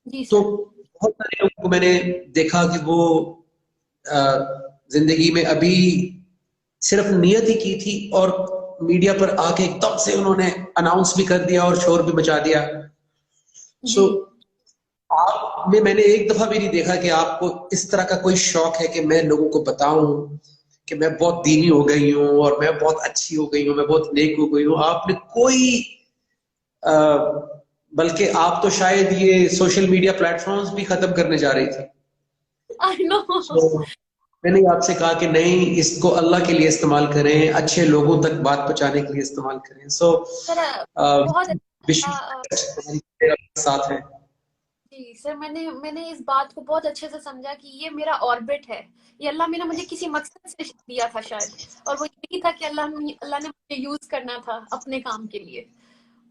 جی تو سر، بہت سارے لوگوں کو میں نے دیکھا کہ وہ زندگی میں ابھی صرف نیت ہی کی تھی اور میڈیا پر آ کے ایک دم سے انہوں نے اناؤنس بھی کر دیا اور شور بھی مچا دیا. سو جی آپ میں نے ایک دفعہ بھی نہیں دیکھا کہ آپ کو اس طرح کا کوئی شوق ہے کہ میں لوگوں کو بتاؤں کہ میں بہت دینی ہو گئی ہوں اور میں بہت اچھی ہو گئی ہوں، میں بہت نیک ہو گئی ہوں. آپ نے کوئی بلکہ آپ تو شاید یہ سوشل میڈیا پلیٹ فارمز بھی ختم کرنے جا رہی تھی. آئی نو. میں نے آپ سے کہا کہ نہیں، اس کو اللہ کے لیے استعمال کریں، اچھے لوگوں تک بات پہنچانے کے لیے استعمال کریں. سو سر بہت ساتھ ہیں. جی سر، میں نے اس بات کو بہت اچھے سے سمجھا کہ یہ میرا آربٹ ہے، یہ اللہ نے مجھے کسی مقصد سے دیا تھا شاید، اور وہ یہی تھا کہ اللہ نے مجھے یوز کرنا تھا اپنے کام کے لیے،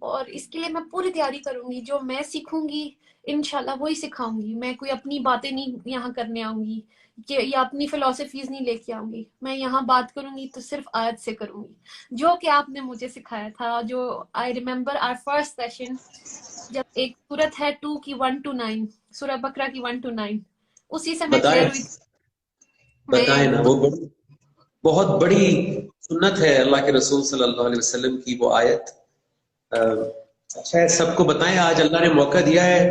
اور اس کے لیے میں پوری تیاری کروں گی. جو میں سیکھوں گی انشاءاللہ وہی سکھاؤں گی. میں کوئی اپنی باتیں نہیں یہاں کرنے آؤں گی کہ یا اپنی فلسفیز نہیں لے کے آؤں گی. میں یہاں بات کروں گی تو صرف آیت سے کروں گی، جو کہ آپ نے مجھے سکھایا تھا. جو I remember our first session, جب ایک سورت ہے 2 کی 1 to 9، سورہ بقرہ کی 1 to 9، اسی سے میں بتائیں کلیئر ہوئی تھی. بتائیں نا، میں وہ بہت بڑی سنت ہے اللہ کے رسول صلی اللہ علیہ وسلم کی وہ آیت. اچھا ہے، سب کو بتائیں، آج اللہ نے موقع دیا ہے،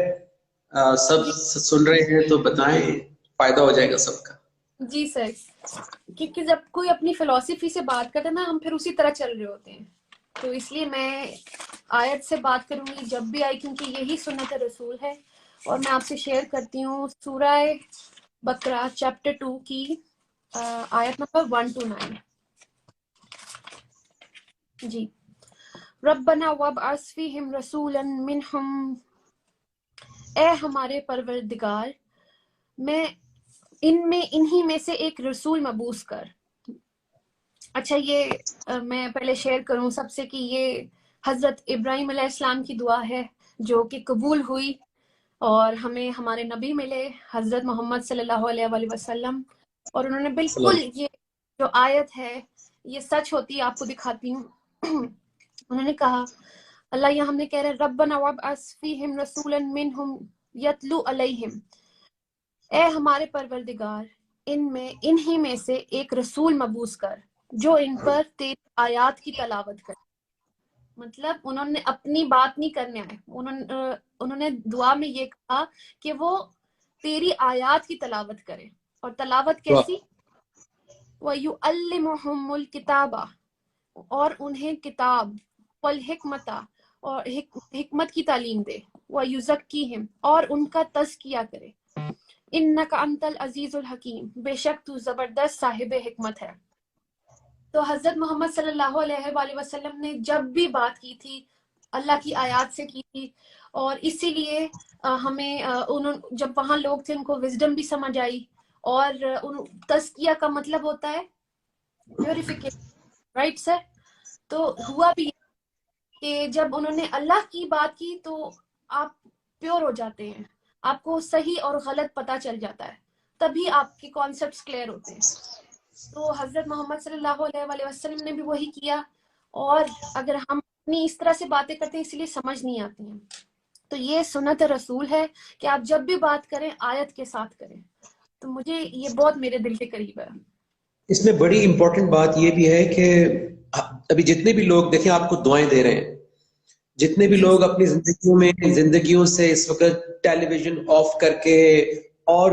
سب جی سن رہے ہیں تو بتائیں، فائدہ ہو جائے گا سب کا. جی سر، کیونکہ جب کوئی اپنی فلسفی سے بات کرتا ہے نا، ہم پھر اسی طرح چل رہے ہوتے ہیں. تو اس لیے میں آیت سے بات کروں گی جب بھی آئی، کیونکہ یہی سنت رسول ہے. اور میں آپ سے شیئر کرتی ہوں سورہ بقرہ چیپٹر 2 کی آیت نمبر 1 to 9. جی، ربنا وابعث فیہم رسولا منہم، اے ہمارے پروردگار میں انہی میں سے ایک رسول مبعوث کر. اچھا، یہ میں پہلے شیئر کروں سب سے کہ یہ حضرت ابراہیم علیہ السلام کی دعا ہے جو کہ قبول ہوئی. اور ہمیں ہمارے نبی ملے حضرت محمد صلی اللہ علیہ وآلہ وسلم، اور انہوں نے بالکل یہ جو آیت ہے یہ سچ ہوتی ہے آپ کو دکھاتی ہوں۔ انہوں نے کہا، اللہ یہاں ہم نے کہہ رہے ربنا وابعث فیہم رسولا منہم یتلو علیہم، اے ہمارے پروردگار انہی میں سے ایک رسول مبعوث کر جو ان پر تیری آیات کی تلاوت کرے۔ مطلب انہوں نے اپنی بات نہیں کرنے آئے، انہوں نے دعا میں یہ کہا کہ وہ تیری آیات کی تلاوت کرے، اور تلاوت کیسی؟ وَيُعَلِّمُهُمُ الْكِتَابَ، اور انہیں کتاب، والحکمت، اور حکمت کی تعلیم دے، وَيُزَكِّيهِمْ، اور ان کا تزکیہ کرے، اِنَّكَ أَنْتَ الْعَزِيزُ الْحَكِيمُ، بے شک تو زبردست صاحب حکمت ہے۔ تو حضرت محمد صلی اللہ علیہ وآلہ وسلم نے جب بھی بات کی تھی اللہ کی آیات سے کی تھی، اور اسی لیے ہمیں جب وہاں لوگ تھے ان کو وزڈم بھی سمجھ آئی، اور تزکیہ کا مطلب ہوتا ہے پیوریفیکیشن، رائٹ سر؟ تو ہوا بھی کہ جب انہوں نے اللہ کی بات کی تو آپ پیور ہو جاتے ہیں، آپ کو صحیح اور غلط پتہ چل جاتا ہے، تبھی آپ کے کانسیپٹس کلیئر ہوتے ہیں۔ تو حضرت محمد صلی اللہ علیہ وآلہ وسلم نے بھی وہی کیا، اور اگر ہم اپنی اس طرح سے باتیں کرتے ہیں اس لیے سمجھ نہیں آتی ہیں، تو یہ سنت رسول ہے کہ آپ جب بھی بات کریں آیت کے ساتھ کریں۔ تو مجھے یہ بہت میرے دل کے قریب ہے۔ اس میں بڑی امپورٹنٹ بات یہ بھی ہے کہ ابھی جتنے بھی لوگ دیکھیں آپ کو دعائیں دے رہے ہیں، جتنے بھی جی لوگ اپنی زندگیوں سے اس وقت ٹیلی ویژن آف کر کے، اور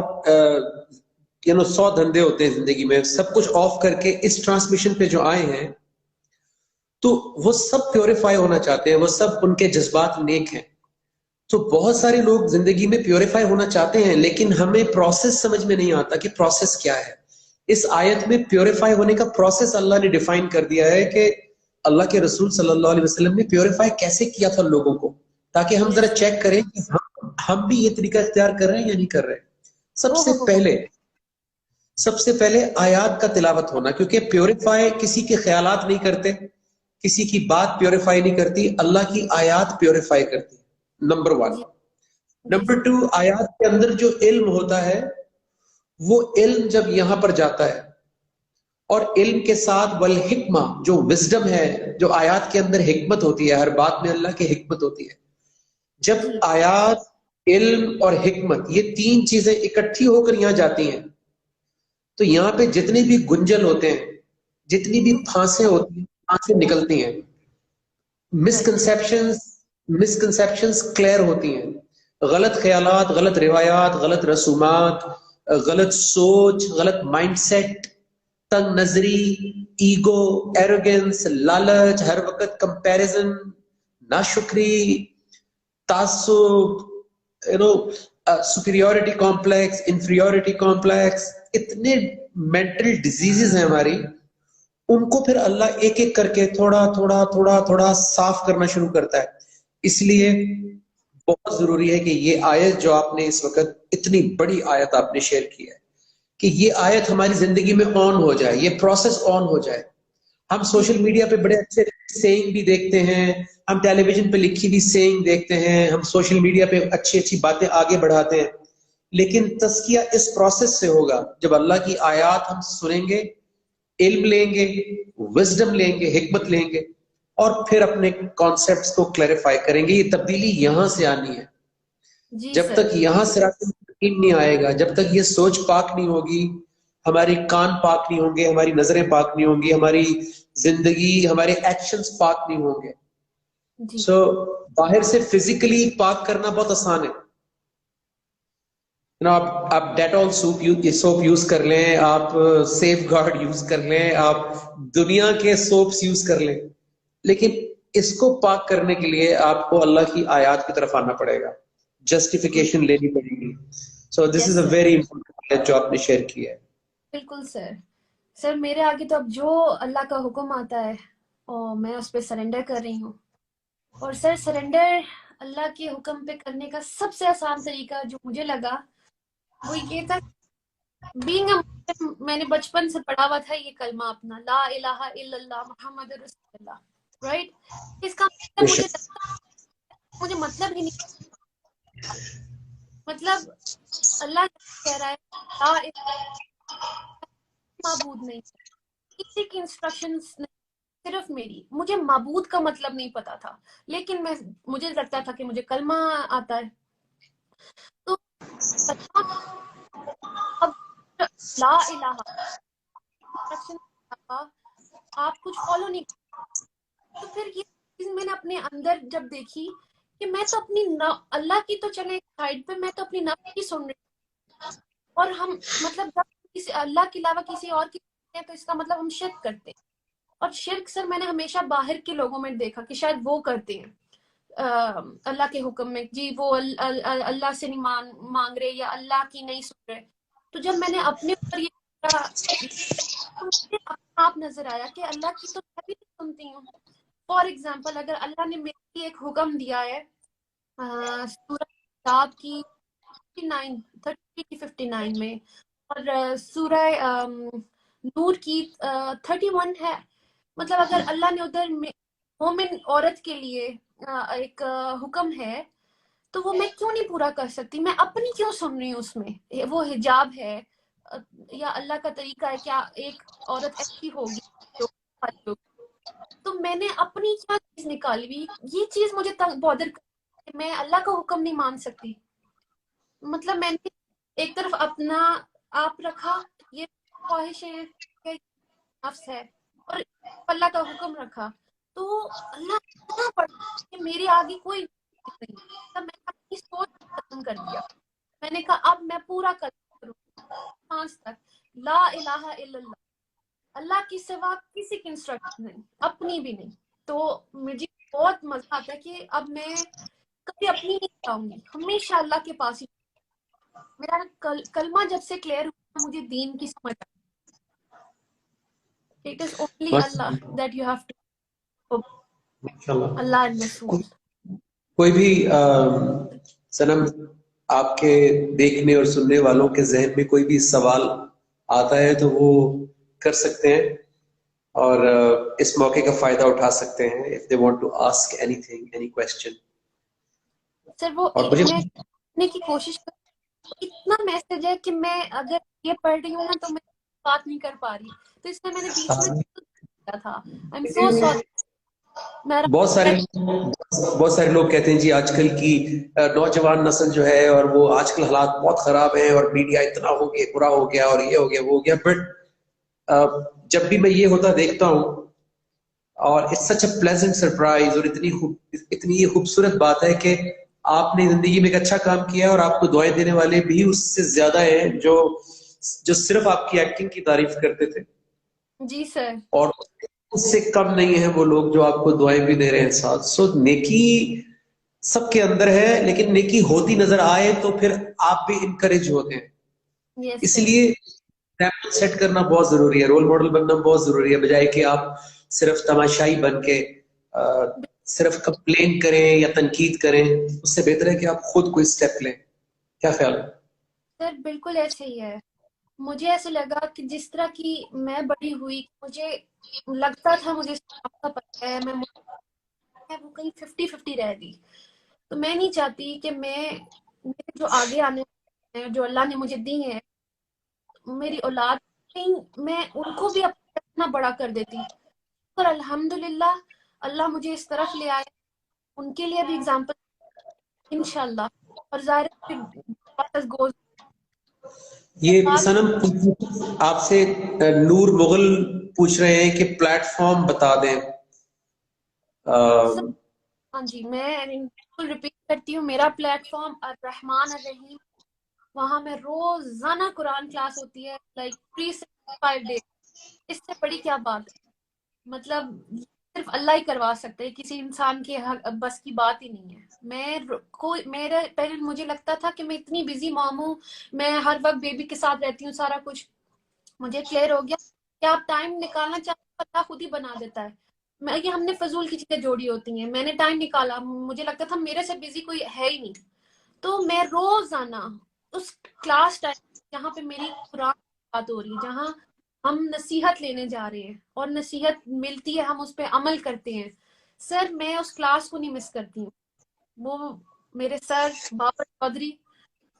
100 دھندے ہوتے ہیں زندگی میں، سب کچھ آف کر کے اس ٹرانسمیشن پہ جو آئے ہیں تو وہ سب پیوریفائی ہونا چاہتے ہیں، وہ سب ان کے جذبات نیک ہیں۔ تو بہت سارے لوگ زندگی میں پیوریفائی ہونا چاہتے ہیں، لیکن ہمیں پروسیس سمجھ میں نہیں آتا کہ پروسیس کیا ہے۔ اس آیت میں پیوریفائی ہونے کا پروسیس اللہ نے ڈیفائن کر دیا ہے کہ اللہ کے رسول صلی اللہ علیہ وسلم نے پیوریفائی کیسے کیا تھا لوگوں کو، تاکہ ہم ذرا چیک کریں کہ ہم بھی یہ طریقہ اختیار کر رہے ہیں یا نہیں کر رہے۔ سب سے پہلے آیات کا تلاوت ہونا، کیونکہ پیوریفائی کسی کے خیالات نہیں کرتے، کسی کی بات پیوریفائی نہیں کرتی، اللہ کی آیات پیوریفائی کرتی، نمبر 1۔ نمبر 2، آیات کے اندر جو علم ہوتا ہے وہ علم جب یہاں پر جاتا ہے، اور علم کے ساتھ والحکمہ جو وزڈم ہے، جو آیات کے اندر حکمت ہوتی ہے، ہر بات میں اللہ کی حکمت ہوتی ہے۔ جب آیات، علم اور حکمت یہ 3 چیزیں اکٹھی ہو کر یہاں جاتی ہیں تو یہاں پہ جتنے بھی گنجل ہوتے ہیں، جتنی بھی پھانسیں ہوتی ہیں، پھانسیں نکلتی ہیں، مسکنسیپشنز کلیئر ہوتی ہیں، غلط خیالات، غلط روایات، غلط رسومات، غلط سوچ، غلط مائنڈ سیٹ، تنگ نظری، ایگو، ایروگنس، لالچ، ہر وقت کمپیریزن، ناشکری، تعصب، سپیریورٹی کمپلیکس، انفیریورٹی کمپلیکس، اتنے مینٹل ڈیزیزز ہیں ہماری، ان کو پھر اللہ ایک ایک کر کے تھوڑا تھوڑا تھوڑا تھوڑا صاف کرنا شروع کرتا ہے۔ اس لیے بہت ضروری ہے کہ یہ آیت جو آپ نے اس وقت اتنی بڑی آیت آپ نے شیئر کی ہے، کہ یہ آیت ہماری زندگی میں آن ہو جائے، یہ پروسیس آن ہو جائے۔ ہم سوشل میڈیا پہ بڑے اچھے سیئنگ بھی دیکھتے ہیں، ہم ٹیلی ویژن پہ لکھی بھی سیئنگ دیکھتے ہیں، ہم سوشل میڈیا پہ اچھی اچھی باتیں آگے بڑھاتے ہیں، لیکن تزکیہ اس پروسیس سے ہوگا جب اللہ کی آیات ہم سنیں گے، علم لیں گے، وزڈم لیں گے، حکمت لیں گے، اور پھر اپنے کانسیپٹس کو کلیریفائی کریں گے۔ یہ تبدیلی یہاں سے آنی ہے۔ جب تک یہاں سے یقین نہیں آئے گا، جب تک یہ سوچ پاک نہیں ہوگی، ہماری کان پاک نہیں ہوں گے، ہماری نظریں پاک نہیں ہوں گی، ہماری زندگی، ہمارے ایکشنز پاک نہیں ہوں گے۔ سو باہر سے فزیکلی پاک کرنا بہت آسان ہے، آپ ڈیٹول سوپ یوز کر لیں، آپ سیف گارڈ یوز کر لیں، آپ دنیا کے سوپس یوز کر لیں، لیکن اس کو پاک کرنے کے لیے آپ کو اللہ کی آیات کی طرف آنا پڑے گا، جسٹیفیکیشن لینی پڑے گی۔ سو دس از اے ویری امپورٹنٹ جو آپ نے شیئر کیا ہے۔ بالکل سر میرے آگے تو اب جو اللہ کا حکم آتا ہے اور میں اس پہ سرنڈر کر رہی ہوں، اور سر سرنڈر اللہ کے حکم پہ کرنے کا سب سے آسان طریقہ جو مجھے لگا وہ یہ تھا، بینگ اے مسلم، میں نے بچپن سے پڑھا ہوا تھا یہ کلمہ اپنا، لا الہ الا اللہ محمد رسول اللہ، رائٹ؟ اس کا مطلب مجھے مطلب ہی نہیں مطلب اللہ کہہ رہا ہے لا معبود نہیں ہے، کسی کی انسٹرکشنز نہیں، صرف میری. مجھے معبود کا مطلب نہیں پتا تھا، لیکن مجھے لگتا تھا کہ مجھے کلمہ آتا ہے. تو کلمہ اب لا الہ انسٹرکشن آپ کچھ فالو نہیں. تو پھر یہ چیز میں نے اپنے اندر جب دیکھی کہ میں تو اپنی اللہ کی تو چلے سائڈ پہ، میں تو اپنی نفس کی سن رہی ہوں. اور ہم مطلب جب کسی اللہ کے علاوہ کسی اور کی تو اس کا مطلب ہم شرک کرتے ہیں. اور شرک سر میں نے ہمیشہ باہر کے لوگوں میں دیکھا کہ شاید وہ کرتے ہیں اللہ کے حکم میں، جی وہ اللہ سے نہیں مانگ رہے یا اللہ کی نہیں سن رہے. تو جب میں نے اپنے اوپر یہ تو مجھے اپنا آپ نظر آیا کہ اللہ کی تو میں بھی نہیں سنتی ہوں. فار ایگزامپل اگر اللہ نے میرے لیے ایک حکم دیا ہے سورہ کتاب کی 59 میں، اور سورہ نور کی 31 ہے. مطلب اگر اللہ نے ادھر مومن عورت کے لیے ایک حکم ہے تو وہ میں کیوں نہیں پورا کر سکتی؟ میں اپنی کیوں سن رہی ہوں اس میں؟ وہ حجاب ہے یا اللہ کا طریقہ ہے، کیا ایک عورت ایسی ہوگی جو تو میں نے اپنی کیا چیز نکالی ہوئی؟ یہ چیز مجھے بادر کر، میں اللہ کا حکم نہیں مان سکتی. مطلب میں نے ایک طرف اپنا آپ رکھا، یہ خواہشیں نفس ہے، اور اللہ کا حکم رکھا. تو اللہ اتنا بڑا کہ میرے آگے کوئی نہیں. تب میں نے اپنی سوچ ختم کر دیا. میں نے کہا اب میں پورا کروں آج تک لا الہ الا اللہ، اللہ کی سوا کسی کی انسٹرکشن نہیں، اپنی بھی نہیں. تو مجھے بہت مزہ آتا ہے کہ اب میں کبھی اپنی نہیں چاہوں گی، ہمیشہ اللہ کے پاس ہی. میرا کلمہ جب سے کلیئر ہوا مجھے دین کی سمجھ آئی. اٹ از اونلی اللہ دیٹ یو ہیو ٹو اللہ اینڈ رسول. کوئی بھی سنم آپ کے دیکھنے اور سننے والوں کے ذہن میں کوئی بھی سوال آتا ہے تو وہ کر سکتے ہیں اور اس موقع کا فائدہ اٹھا سکتے ہیں if they want to ask anything, any question. سر وہ اور مجھے میں کرنے کی کوشش کر، اتنا میسج ہے کہ میں اگر یہ پڑھ رہی ہوں نا تو میں بات نہیں کر پا رہی، تو اس میں نے بیچ میں کیا تھا. I am so sorry. بہت سارے لوگ کہتے ہیں جی آج کل کی نوجوان نسل جو ہے اور وہ آج کل حالات بہت خراب ہیں اور میڈیا اتنا ہو گیا، برا ہو گیا اور یہ ہو گیا وہ ہو گیا. بٹ جب بھی میں یہ ہوتا دیکھتا ہوں اور it's such a pleasant surprise, اور اتنی یہ خوبصورت بات ہے کہ آپ نے زندگی میں ایک اچھا کام کیا ہے اور آپ کو دعائیں دینے والے بھی اس سے زیادہ ہیں جو صرف آپ کی ایکٹنگ کی تعریف کرتے تھے. جی سر. اور اس سے کم نہیں ہے وہ لوگ جو آپ کو دعائیں بھی دے رہے ہیں ساتھ. سو نیکی سب کے اندر ہے، لیکن نیکی ہوتی نظر آئے تو پھر آپ بھی انکریج ہوتے ہیں. اس لیے ایگزامپل سیٹ کرنا بہت ضروری ہے، رول ماڈل بننا بہت ضروری ہے، بجائے کہ آپ صرف تماشائی بن کے صرف کمپلین کریں یا تنقید کریں. اس سے بہتر ہے کہ آپ خود کوئی سٹیپ لیں. کیا خیال ہے؟ سر بالکل ایسے ہی ہے. مجھے ایسے لگا کہ جس طرح کی میں بڑی ہوئی، مجھے لگتا تھا مجھے پتا ہے، میں وہ کہیں 50-50 رہ گئی. تو میں نہیں چاہتی کہ میرے جو آگے آنے ہیں، جو اللہ نے مجھے دی ہیں، میری اولاد، میں ان کو بھی اپنا بڑا کر دیتی. اور الحمدللہ اللہ مجھے اس طرف لے آئے، ان کے لیے بھی اگزامپل انشاءاللہ. اور ظاہر گوز. یہ سنم آپ سے نور مغل پوچھ رہے ہیں کہ پلیٹ فارم بتا دیں. ہاں جی، میں بالکل ریپیٹ کرتی ہوں، میرا پلیٹ فارم الرحمن الرحیم، وہاں میں روزانہ قرآن کلاس ہوتی ہے، لائک 365 ڈیز. اس سے بڑی کیا بات ہے؟ مطلب صرف اللہ ہی کروا سکتے، کسی انسان کے بس کی بات ہی نہیں ہے. پہلے مجھے لگتا تھا کہ میں اتنی بزی مام ہوں، میں ہر وقت بیبی کے ساتھ رہتی ہوں، سارا کچھ مجھے کلیئر ہو گیا کہ آپ ٹائم نکالنا چاہتے اللہ خود ہی بنا دیتا ہے. یہ ہم نے فضول کی چیزیں جوڑی ہوتی ہیں. میں نے ٹائم نکالا، مجھے لگتا تھا میرے سے بزی کوئی ہے ہی نہیں. تو میں روزانہ اس کلاس ٹائم جہاں پہ میری قرآن بات ہو رہی ہے، جہاں ہم نصیحت لینے جا رہے ہیں اور نصیحت ملتی ہے، ہم اس پہ عمل کرتے ہیں، سر میں اس کلاس کو نہیں مس کرتی ہوں. وہ میرے سر بابر چودھری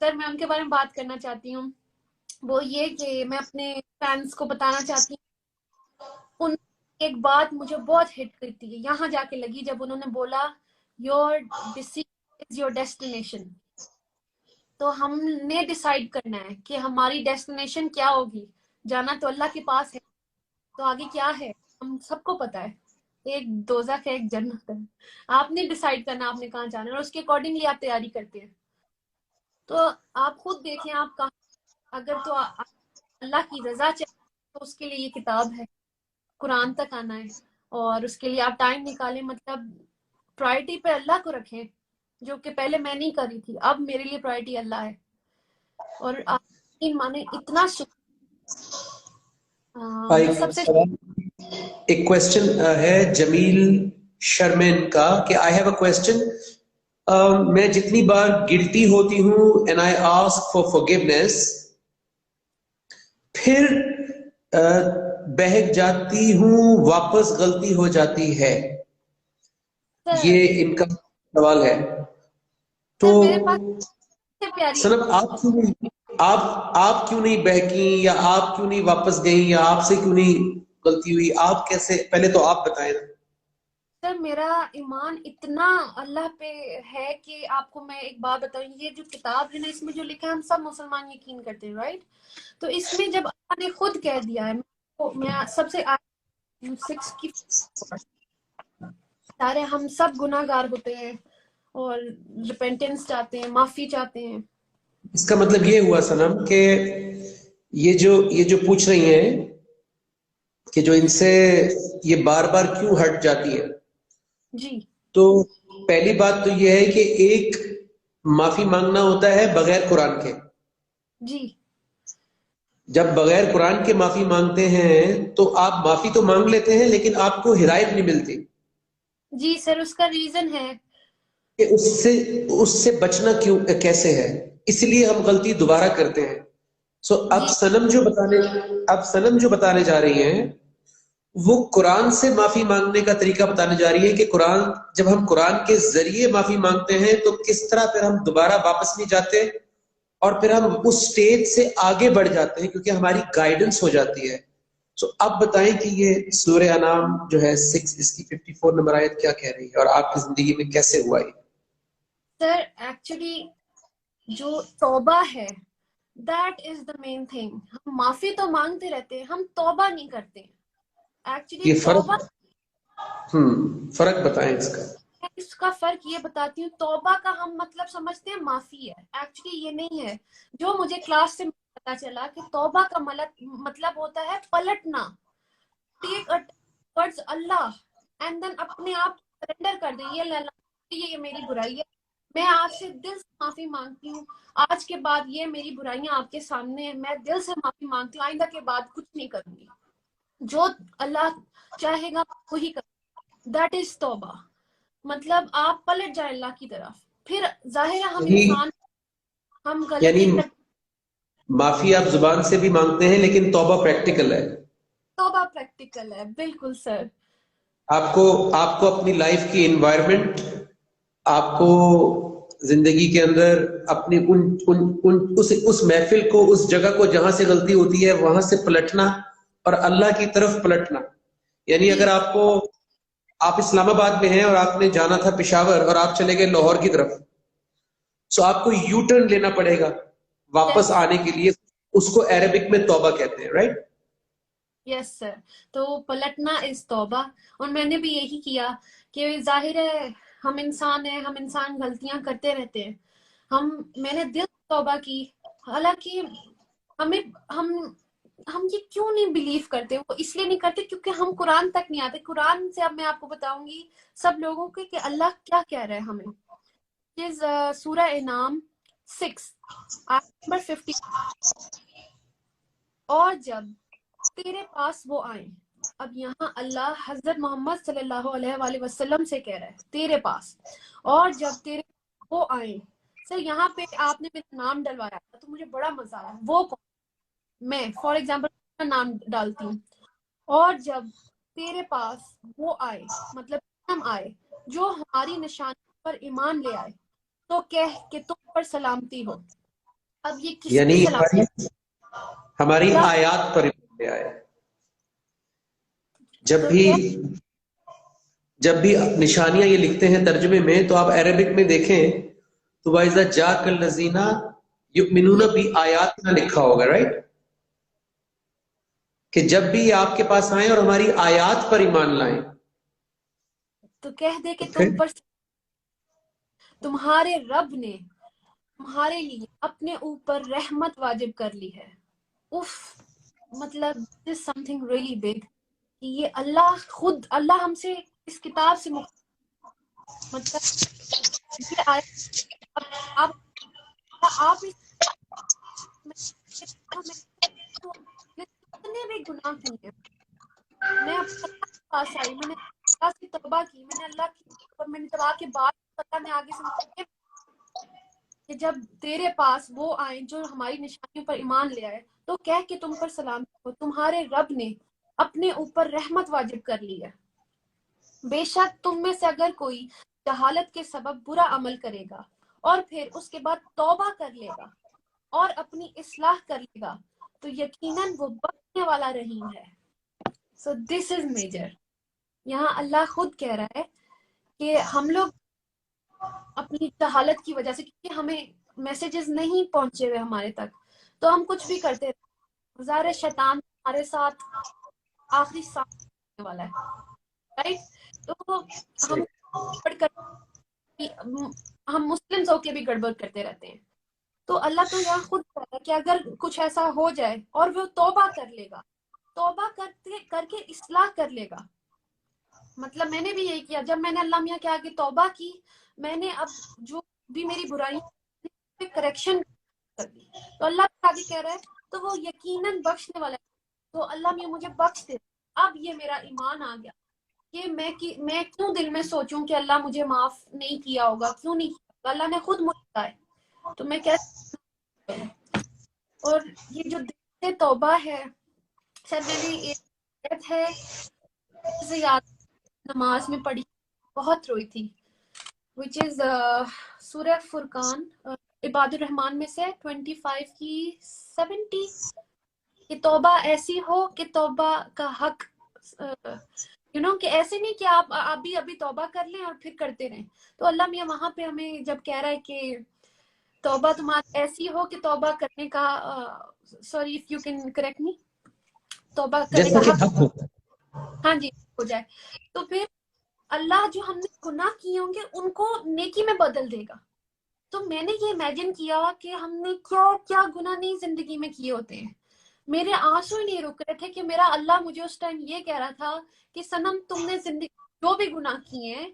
سر میں ان کے بارے میں بات کرنا چاہتی ہوں، وہ یہ کہ میں اپنے فینس کو بتانا چاہتی ہوں، ان ایک بات مجھے بہت ہٹ کرتی ہے، یہاں جا کے لگی جب انہوں نے بولا your decision is your destination. تو ہم نے ڈیسائیڈ کرنا ہے کہ ہماری ڈیسٹینیشن کیا ہوگی. جانا تو اللہ کے پاس ہے، تو آگے کیا ہے ہم سب کو پتا ہے، ایک دوزخ ہے ایک جنت ہے. آپ نے ڈیسائیڈ کرنا آپ نے کہاں جانا ہے، اور اس کے اکارڈنگلی آپ تیاری کرتے ہیں. تو آپ خود دیکھیں آپ کہاں، اگر تو اللہ کی رضا چاہیے تو اس کے لیے یہ کتاب ہے، قرآن تک آنا ہے، اور اس کے لیے آپ ٹائم نکالیں. مطلب پرائرٹی پہ اللہ کو رکھیں، جو کہ پہلے میں نہیں کری تھی، اب میرے لیے پرائرٹی اللہ ہے. اور آپ مانے اتنا سب سے ایک کوشچن ہے جمیل شرمین کا کہ آئی ہیو اے کوشچن. میں جتنی بار گلٹی ہوتی ہوں and I ask for forgiveness, پھر بہک جاتی ہوں، واپس غلطی ہو جاتی ہے. یہ ان کا سوال ہے. تو سر میرے پاس سے پیاری سنب آپ کیوں نہیں بہکی، یا آپ کیوں نہیں واپس گئیں، یا آپ سے کیوں نہیں غلطی ہوئی؟ آپ کیسے، پہلے تو آپ بتائیں. سر میرا ایمان اتنا اللہ پہ ہے کہ آپ کو میں ایک بات بتاؤں، یہ جو کتاب ہے نا اس میں جو لکھا ہے ہم سب مسلمان یقین کرتے ہیں، رائٹ؟ تو اس میں جب اللہ نے خود کہہ دیا ہے، میں سب سے 6 کی سارے ہم سب گناہ گار ہوتے ہیں اور ریپینٹنس چاہتے ہیں، معافی چاہتے ہیں. اس کا مطلب یہ ہوا سنم کہ یہ جو پوچھ رہی ہیں کہ جو ان سے یہ بار بار کیوں ہٹ جاتی ہے، جی تو پہلی بات تو یہ ہے کہ ایک معافی مانگنا ہوتا ہے بغیر قرآن کے. جی جب بغیر قرآن کے معافی مانگتے ہیں تو آپ معافی تو مانگ لیتے ہیں لیکن آپ کو ہدایت نہیں ملتی جی سر، اس کا ریزن ہے کہ اس سے بچنا کیوں کیسے ہے. اس لیے ہم غلطی دوبارہ کرتے ہیں. اب جی سنم جو بتانے جا رہی ہیں وہ قرآن سے معافی مانگنے کا طریقہ بتانے جا رہی ہے کہ جب ہم قرآن کے ذریعے معافی مانگتے ہیں تو کس طرح پھر ہم دوبارہ واپس نہیں جاتے اور پھر ہم اس سٹیج سے آگے بڑھ جاتے ہیں کیونکہ ہماری گائیڈنس ہو جاتی ہے. اب بتائیں کہ یہ سورہ انعام جو ہے 6 اس کی 54 نمبر آیت کیا کہہ رہی ہے اور آپ کی زندگی میں کیسے ہوا یہ؟ سر ایکچولی جو توبہ ہے that is the main thing. ہم معافی تو مانگتے رہتے ہیں، ہم توبہ نہیں کرتے. ایکچولی یہ توبہ، فرق بتائیں اس کا. اس کا فرق یہ بتاتی ہوں. توبہ کا ہم مطلب سمجھتے ہیں معافی ہے، ایکچولی یہ نہیں ہے. جو مجھے کلاس سے پتا چلا کہ توبہ کا مطلب ہوتا ہے پلٹنا، ٹیک ورڈز اللہ اینڈ دین اپنے آپ سرنڈر کر دیں، یہ میری برائی ہے، میں آپ سے دل سے معافی مانگتی ہوں، آج کے بعد یہ میری برائیاں آپ کے سامنے ہیں، میں دل سے معافی مانگتی ہوں، آئندہ کے بعد کچھ نہیں کروں گی، جو اللہ چاہے گا وہی کروں. دیٹ از توبہ. مطلب آپ پلٹ جائیں اللہ کی طرف. پھر ظاہر ہے ہم انسان، ہم یعنی غلطی کرتے. معافی آپ زبان سے بھی مانگتے ہیں لیکن توبہ پریکٹیکل ہے. توبہ پریکٹیکل ہے، بالکل سر. آپ کو اپنی لائف کی انوائرمنٹ، آپ کو زندگی کے اندر اپنی اس محفل کو، اس جگہ کو جہاں سے غلطی ہوتی ہے وہاں سے پلٹنا اور اللہ کی طرف پلٹنا. یعنی جی اگر آپ اسلام آباد میں ہیں اور آپ نے جانا تھا پشاور اور آپ چلے گئے لاہور کی طرف، آپ کو یو ٹرن لینا پڑے گا واپس یس آنے کے لیے. اس کو عربک میں توبہ کہتے ہیں، رائٹ؟ یس سر. تو پلٹنا از توبہ. اور میں نے بھی یہی کیا کہ ظاہر ہے ہم انسان ہیں، ہم انسان غلطیاں کرتے رہتے ہیں. میں نے دل سے توبہ کی. حالانکہ ہم یہ کیوں نہیں بلیو کرتے؟ وہ اس لیے نہیں کرتے کیونکہ ہم قرآن تک نہیں آتے. قرآن سے اب میں آپ کو بتاؤں گی سب لوگوں کے کہ اللہ کیا کہہ رہا ہے ہمیں. سورہ انعام 6 آیت نمبر 50. اور جب تیرے پاس وہ آئیں، اب یہاں اللہ حضرت محمد صلی اللہ علیہ وآلہ وسلم سے کہہ رہا ہے تیرے پاس، اور جب تیرے وہ آئیں. سر یہاں پہ آپ نے میرا نام ڈلوایا تھا تو مجھے بڑا مزہ آیا. وہ کون؟ میں فار ایگزامپل نام ڈالتی ہوں. اور جب تیرے پاس وہ آئے، مطلب ہم آئے جو ہماری نشانی پر ایمان لے آئے، تو کہہ کہ تم پر سلامتی ہو. اب یہ کس یعنی کی سلامتی؟ ہماری آیات پر ایمان لے آئے. جب بھی نشانیاں یہ لکھتے ہیں ترجمے میں تو آپ عربک میں دیکھیں تو وَإِذَا جَاءَكَ الَّذِينَ يُؤْمِنُونَ بِآيَاتِنَا لکھا ہوگا، رائٹ؟ کہ جب بھی یہ آپ کے پاس آئیں اور ہماری آیات پر ایمان لائیں تو کہہ دے کہ پھر تم پر تمہارے رب نے تمہارے لیے اپنے اوپر رحمت واجب کر لی ہے. اف، مطلب this is something really big کہ یہ اللہ ہم سے اس کتاب سے مطلب یہ آیا آپ کتنے بھی گناہ کیے، میں اللہ کے پاس آئی، میں نے اللہ سے توبہ کی، میں نے اللہ کی، اور میں نے جب آ کے بات اللہ نے آگے سے مجھے کہ جب تیرے پاس وہ آئیں جو ہماری نشانیوں پر ایمان لے آئے تو کہہ کہ تم پر سلامتی ہو، تمہارے رب نے اپنے اوپر رحمت واجب کر لی ہے. بے شک تم میں سے اگر کوئی جہالت کے سبب برا عمل کرے گا اور پھر اس کے بعد توبہ کر لے گا اور اپنی اصلاح کر لے گا تو یقیناً وہ بخشنے والا رحیم ہے. So this is major. یہاں اللہ خود کہہ رہا ہے کہ ہم لوگ اپنی جہالت کی وجہ سے، کیونکہ ہمیں میسیجز نہیں پہنچے ہوئے ہمارے تک، تو ہم کچھ بھی کرتے رہتے. ظاہر شیطان ہمارے ساتھ آخری سانس لینے والا ہے، رائٹ؟ تو ہم ہم مسلمز ہو کے بھی گڑبڑ کرتے رہتے ہیں. تو اللہ تو یہاں خود کہہ رہا ہے کہ اگر کچھ ایسا ہو جائے اور وہ توبہ کر لے گا، توبہ کر کے اصلاح کر لے گا. مطلب میں نے بھی یہی کیا، جب میں نے اللہ میاں کے آگے توبہ کی، میں نے اب جو بھی میری برائی کریکشن کر دی، تو اللہ کے آگے کہہ رہا ہے تو وہ یقیناً بخشنے والا ہے. تو اللہ میاں مجھے بخش دے. اب یہ میرا ایمان آ گیا کہ میں کیوں دل میں سوچوں کہ اللہ مجھے معاف نہیں کیا ہوگا، کیوں نہیں کیا ہوگا، اللہ نے خود مجھے کہا ہے، تو میں کیسے. اور یہ جو دل سے توبہ ہے، شاید میں نے ایک ہے سے یاد نماز میں پڑھی، بہت روئی تھی، which is سورہ فرقان، عباد الرحمن میں سے 25 کی 70 کہ توبہ ایسی ہو کہ توبہ کا حق کہ ایسے نہیں کہ آپ ابھی توبہ کر لیں اور پھر کرتے رہیں. تو اللہ میاں وہاں پہ ہمیں جب کہہ رہا ہے کہ توبہ تمہاری ایسی ہو کہ توبہ کرنے کا sorry if you can correct me, توبہ کرنے کا حق ہاں جی ہو جائے، تو پھر اللہ جو ہم نے گناہ کیے ہوں گے ان کو نیکی میں بدل دے گا. تو میں نے یہ امیجن کیا کہ ہم نے کیا کیا گناہ نہیں زندگی میں کیے ہوتے ہیں. میرے آنسو ہی نہیں رک رہے تھے کہ میرا اللہ مجھے اس ٹائم یہ کہہ رہا تھا کہ صنم تم نے زندگی جو بھی گناہ کیے ہیں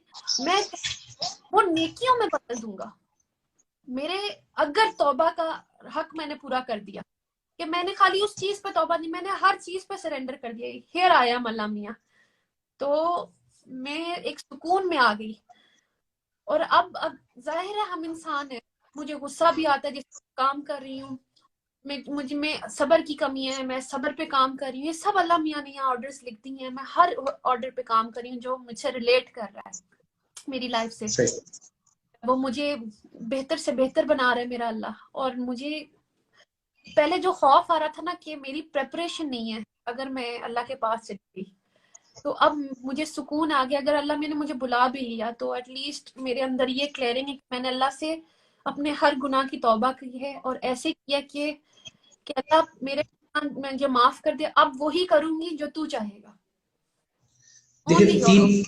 میں وہ نیکیوں میں بدل دوں گا. میرے اگر توبہ کا حق میں نے پورا کر دیا کہ میں نے خالی اس چیز پہ توبہ نہیں، میں نے ہر چیز پہ سرنڈر کر دیا. ہیر آیا ملا میاں، تو میں ایک سکون میں آ گئی. اور اب ظاہر ہے ہم انسان ہیں، مجھے غصہ بھی آتا ہے جس کام کر رہی ہوں، میں صبر کی کمی ہے، میں صبر پہ کام کر رہی ہوں. یہ سب اللہ میاں نے یہاں آرڈرز لکھ دی ہیں، میں ہر آرڈر پہ کام کر رہی ہوں جو مجھ سے ریلیٹ کر رہا ہے میری لائف سے. وہ مجھے بہتر سے بہتر بنا رہا ہے میرا اللہ. اور مجھے پہلے جو خوف آ رہا تھا نا کہ میری پریپریشن نہیں ہے اگر میں اللہ کے پاس چلی گئی، تو اب مجھے سکون آ گیا. اگر اللہ میں نے مجھے بلا بھی لیا تو ایٹ لیسٹ میرے اندر یہ کلیئرنگ ہے کہ میں نے اللہ سے اپنے ہر گناہ کی توبہ کی ہے اور ایسے کیا کہ اللہ میرے مجھے معاف کر دے. اب وہی کروں گی جو تو چاہے گا. دیکھیں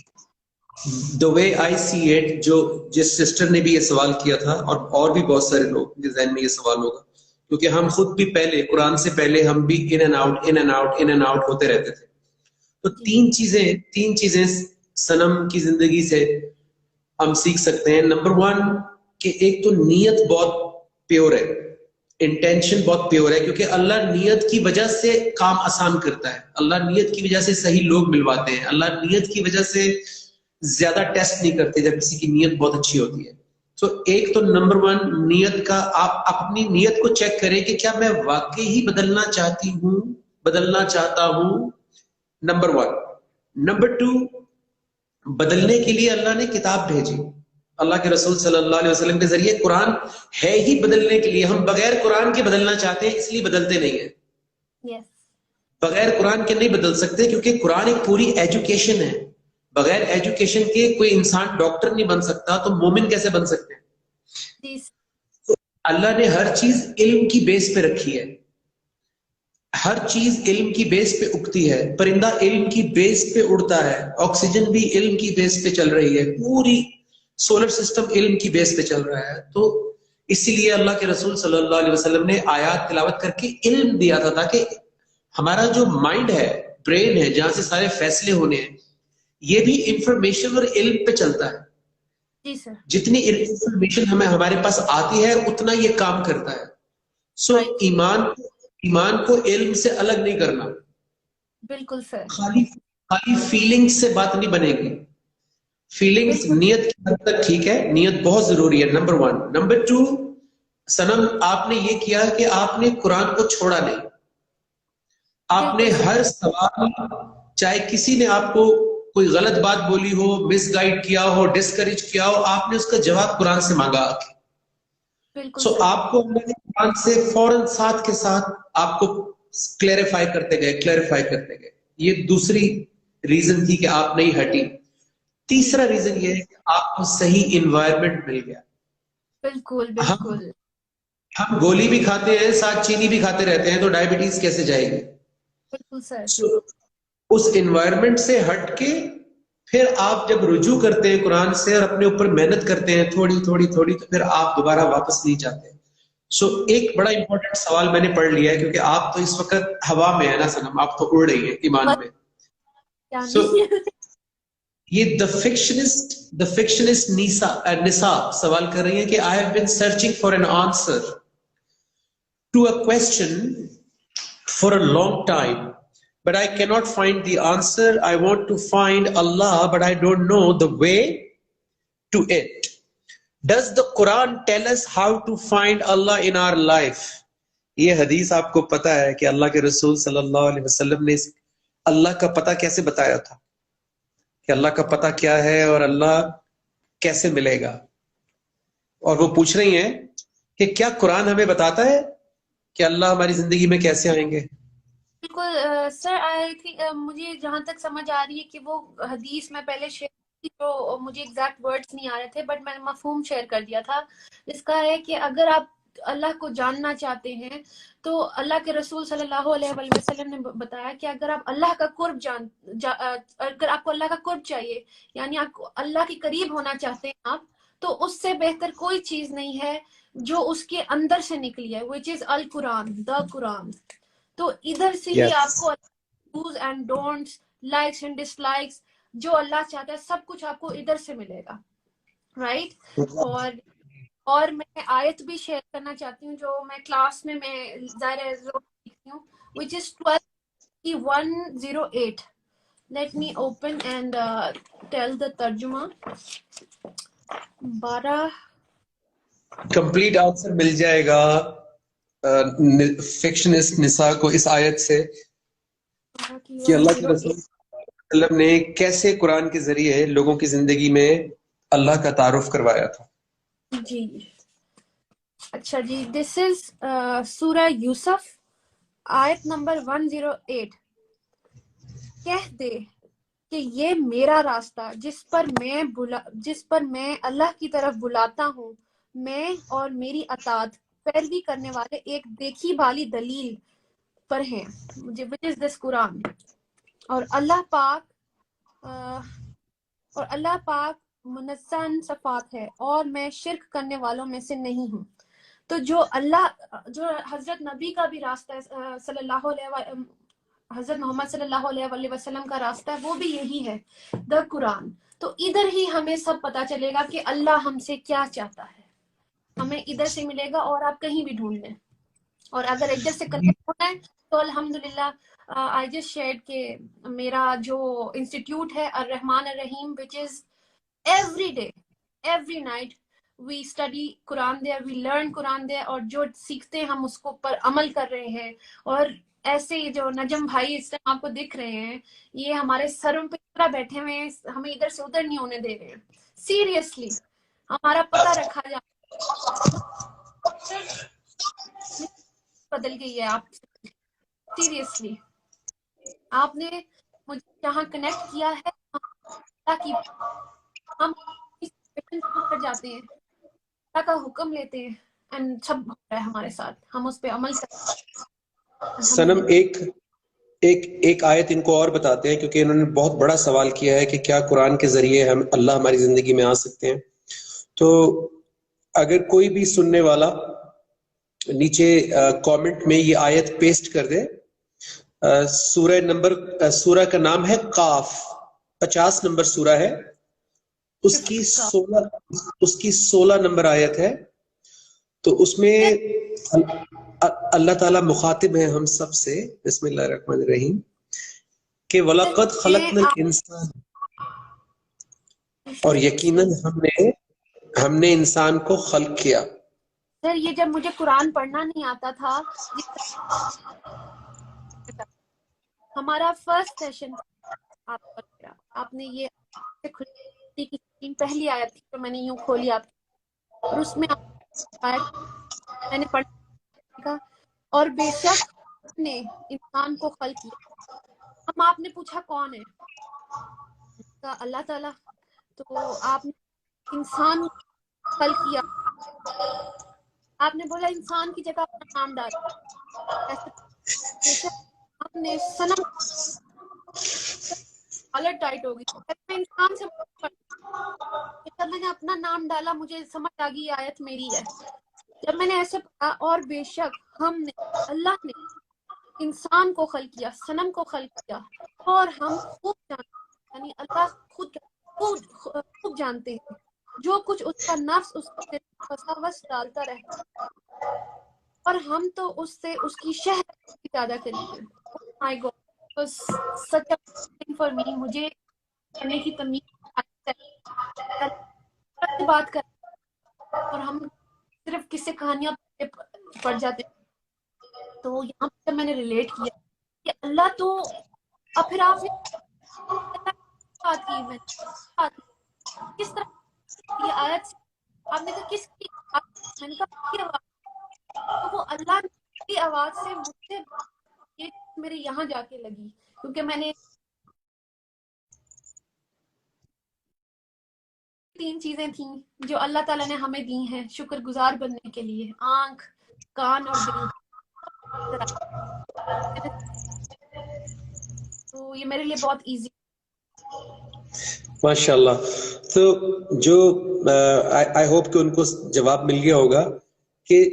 the way I see it، جو جس سسٹر نے بھی یہ سوال کیا تھا اور بھی بہت سارے لوگ کے ذہن میں یہ سوال ہوگا، کیونکہ ہم خود بھی پہلے قرآن سے پہلے ہم بھی ان اینڈ آؤٹ ہوتے رہتے تھے. تو تین چیزیں صنم کی زندگی سے ہم سیکھ سکتے ہیں. نمبر 1 کہ ایک تو نیت بہت پیور ہے، انٹینشن بہت پیور ہے، کیونکہ اللہ نیت کی وجہ سے کام آسان کرتا ہے. اللہ نیت کی وجہ سے صحیح لوگ ملواتے ہیں. اللہ نیت کی وجہ سے زیادہ ٹیسٹ نہیں کرتے جب کسی کی نیت بہت اچھی ہوتی ہے. تو ایک تو نمبر 1 نیت کا، آپ اپنی نیت کو چیک کریں کہ کیا میں واقعی ہی بدلنا چاہتا ہوں. نمبر 1. نمبر 2، بدلنے کے لیے اللہ نے کتاب بھیجی. اللہ کے رسول صلی اللہ علیہ وسلم کے ذریعے قرآن ہے ہی بدلنے کے لیے. ہم بغیر قرآن کے بدلنا چاہتے ہیں اس لیے بدلتے نہیں ہیں. Yes. بغیر قرآن کے نہیں بدل سکتے کیونکہ قرآن ایک پوری ایجوکیشن ہے. بغیر ایجوکیشن کے کوئی انسان ڈاکٹر نہیں بن سکتا, تو مومن کیسے بن سکتے ہیں؟ Yes. تو اللہ نے ہر چیز علم کی بیس پہ رکھی ہے. ہر چیز علم کی بیس پہ اگتی ہے. پرندہ علم کی بیس پہ اڑتا ہے, آکسیجن بھی علم کی بیس پہ چل رہی ہے, پوری سولر سسٹم علم کی بیس پہ چل رہا ہے. تو اسی لیے اللہ کے رسول صلی اللہ علیہ وسلم نے آیات تلاوت کر کے علم دیا تھا, تاکہ ہمارا جو مائنڈ ہے, برین ہے, جہاں سے سارے فیصلے ہونے ہیں, یہ بھی انفارمیشن اور علم پہ چلتا ہے. جی سر. جتنی انفارمیشن ہمارے پاس آتی ہے اتنا یہ کام کرتا ہے. سو ایمان کو علم سے الگ نہیں کرنا. بالکل سر. خالی فیلنگز سے بات نہیں بنے گی. فیلنگز نیت کی حد تک ٹھیک ہے, نیت بہت ضروری ہے, نمبر 1. نمبر 2, سنم آپ نے یہ کیا کہ آپ نے قرآن کو چھوڑا نہیں. آپ نے ہر سوال, چاہے کسی نے آپ کو کوئی غلط بات بولی ہو, مس گائیڈ کیا ہو, ڈسکریج کیا ہو, آپ نے اس کا جواب قرآن سے مانگا. سو آپ کو قرآن سے فوراً ساتھ کے ساتھ آپ کو کلیریفائی کرتے گئے. یہ دوسری ریزن تھی کہ آپ نہیں ہٹی. تیسرا ریزن یہ ہے کہ آپ کو صحیح انوائرمنٹ مل گیا. بالکل بالکل. ہم گولی بھی کھاتے ہیں, ساتھ چینی بھی کھاتے رہتے ہیں, تو ڈائبٹیز کیسے جائے گی؟ بالکل سر. اس انوائرمنٹ سے ہٹ کے پھر آپ جب رجوع کرتے ہیں قرآن سے اور اپنے اوپر محنت کرتے ہیں تھوڑی تھوڑی تھوڑی, تو پھر آپ دوبارہ واپس نہیں جاتے. سو ایک بڑا امپورٹنٹ سوال میں نے پڑھ لیا ہے, کیونکہ آپ تو اس وقت ہوا میں ہے نا سنم, آپ تو اڑ رہی ہیں ایمان میں. سو یہ the fictionist نسا سوال کر رہی ہیں کہ I have been searching for an answer to a question for a long time, but I cannot find the answer. I want to find Allah, but I don't know the way to it. Does the Quran tell us how to find Allah in our life? یہ حدیث آپ کو پتا ہے کہ اللہ کے رسول صلی اللہ علیہ وسلم نے اللہ کا پتہ کیسے بتایا تھا, کہ اللہ کا پتہ کیا ہے اور اللہ کیسے ملے گا. اور وہ پوچھ رہی ہیں کہ کیا قرآن ہمیں بتاتا ہے کہ اللہ ہماری زندگی میں کیسے آئیں گے؟ بالکل سر. آئی تھنک مجھے جہاں تک سمجھ آ رہی ہے کہ وہ حدیث میں پہلے شیئر کی, جو مجھے ایگزیکٹ ورڈز نہیں آ رہے تھے, بٹ میں نے مفہوم شیئر کر دیا تھا. جس کا ہے کہ اگر آپ اللہ کو جاننا چاہتے ہیں تو اللہ کے رسول صلی اللہ علیہ وسلم نے بتایا کہ اگر آپ اللہ کا قرب اگر آپ کو اللہ کا قرب چاہیے, یعنی آپ کو اللہ کے قریب ہونا چاہتے ہیں آپ, تو اس سے بہتر کوئی چیز نہیں ہے جو اس کے اندر سے نکلی ہے, which is القرآن, the قرآن. تو ادھر سے ہی آپ کو dos and don'ts, likes and dis likes, جو اللہ چاہتا ہے سب کچھ آپ کو ادھر سے ملے گا, رائٹ. اور میں آیت بھی شیئر کرنا چاہتی ہوں جو میں کلاس میں ظاہر لکھتی ہوں, which is 12:108. Let me open and tell the ترجمہ. 12 کمپلیٹ آنسر مل جائے گا فکشنسٹ نساء کو اس آیت سے کہ اللہ کے رسول صلی اللہ علیہ وسلم نے کیسے قرآن کے ذریعے لوگوں کی زندگی میں اللہ کا تعارف کروایا تھا. جی اچھا جی. دس از سورہ یوسف آیت نمبر 108. کہہ دے کہ یہ میرا راستہ جس پر میں اللہ کی طرف بلاتا ہوں, میں اور میری اطاعت پیروی کرنے والے ایک دیکھی بھالی دلیل پر ہیں, which is this قرآن. اور اللہ پاک منزہ صفات ہے اور میں شرک کرنے والوں میں سے نہیں ہوں. تو جو حضرت نبی کا بھی راستہ ہے, حضرت محمد صلی اللہ علیہ وسلم کا راستہ ہے, وہ بھی یہی ہے, دا قرآن. تو ادھر ہی ہمیں سب پتا چلے گا کہ اللہ ہم سے کیا چاہتا ہے, ہمیں ادھر سے ملے گا, اور آپ کہیں بھی ڈھونڈ لیں. اور اگر ادھر سے کنیکٹ ہونا ہے تو الحمدللہ I just shared کہ میرا جو انسٹیٹیوٹ ہے الرحمن الرحیم, which is every day, every night we study Quran there, we learn Quran there, اور جو سیکھتے ہیں ہم اس کو پر عمل کر رہے ہیں. اور ایسے جو نجم بھائی اس ٹائم آپ کو دکھ رہے ہیں, یہ ہمارے سروں پہ اتنا بیٹھے ہوئے ہیں, ہمیں ادھر سے ادھر نہیں ہونے دے رہے ہیں. سیریسلی ہمارا پتہ رکھا جائے. بدل گئی ہے آپ سیریسلی. آپ نے مجھے جہاں کنیکٹ کیا ہے تاکہ ہم پر جاتے ہیں, اللہ کا حکم لیتے ہیں, اینڈ سب ہو رہا ہے ہمارے ساتھ, ہم اس پہ عمل کرتے ہیں. سنم ایک آیت ان کو اور بتاتے ہیں, کیونکہ انہوں نے بہت بڑا سوال کیا ہے کہ کیا قرآن کے ذریعے ہم اللہ ہماری زندگی میں آ سکتے ہیں. تو اگر کوئی بھی سننے والا نیچے کامنٹ میں یہ آیت پیسٹ کر دے. سورہ کا نام ہے قاف, 50 نمبر سورہ ہے, اس کی 16 نمبر آیت ہے. تو اس میں اللہ تعالیٰ مخاطب ہے ہم سب سے, بسم اللہ الرحمن الرحیم, کہ وَلَقَدْ خَلَقْنَا الْإِنسَانَ, اور یقیناً ہم نے انسان کو خلق کیا. سر یہ جب مجھے قرآن پڑھنا نہیں آتا تھا, ہمارا فرسٹ سیشن آپ نے یہ پہلی آیت تھی تو میں نے یوں کھولی آپ کی, اور اس میں میں نے پڑھا اور بے شک نے انسان کو خلق کیا. ہم آپ نے پوچھا کون ہے, اللہ تعالیٰ. تو آپ نے انسان خلق کیا, آپ نے بولا انسان کی جگہ اپنا نام ڈالا. بے شک آپ نے صنم حالت ٹائٹ ہو گئی. میں انسان سے جب میں نے اپنا نام ڈالا مجھے سمجھ آ گئی آیت میری ہے. جب میں نے ایسے پڑھا اور بے شک ہم نے اللہ نے انسان کو خلق کیا, صنم کو خلق کیا, اور ہم خوب جانتے ہیں, یعنی اللہ خوب جانتے ہیں جو کچھ اس کا نفس اس کے وساوس ڈالتا رہتا, اور ہم تو اس سے اس کی شہد زیادہ قریب ہیں. My god, such a for me. مجھے کرنے کی تمیز بات کر, اور ہم صرف کسی کہانیاں پڑھ جاتے ہیں. تو یہاں پہ میں نے ریلیٹ کیا کہ اللہ تو, اور پھر آپ نے بات کی, میں کس طرح یہ آیت سے آپ نے کہا کس کی, میں نے کہا کی آواز, تو وہ اللہ کی آواز سے مجھ سے یہ میرے یہاں جا کے لگی, کیونکہ میں نے 3 چیزیں تھیں جو اللہ تعالیٰ نے ہمیں دی ہیں شکر گزار بننے کے لیے, آنکھ, کان اور دل. تو یہ میرے لیے بہت ایزی. ماشاء اللہ. تو جو آئی ہوپ کہ ان کو جواب مل گیا ہوگا کہ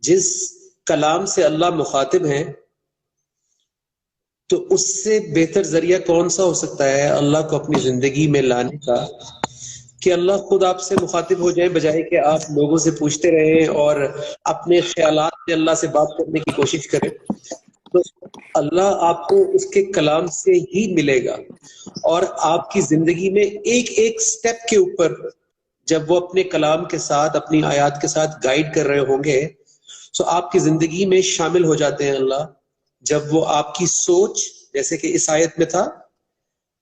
جس کلام سے اللہ مخاطب ہیں تو اس سے بہتر ذریعہ کون سا ہو سکتا ہے اللہ کو اپنی زندگی میں لانے کا, کہ اللہ خود آپ سے مخاطب ہو جائے, بجائے کہ آپ لوگوں سے پوچھتے رہیں اور اپنے خیالات میں اللہ سے بات کرنے کی کوشش کریں. تو اللہ آپ کو اس کے کلام سے ہی ملے گا, اور آپ کی زندگی میں ایک ایک سٹیپ کے اوپر جب وہ اپنے کلام کے ساتھ اپنی آیات کے ساتھ گائیڈ کر رہے ہوں گے تو آپ کی زندگی میں شامل ہو جاتے ہیں اللہ. جب وہ آپ کی سوچ, جیسے کہ اس آیت میں تھا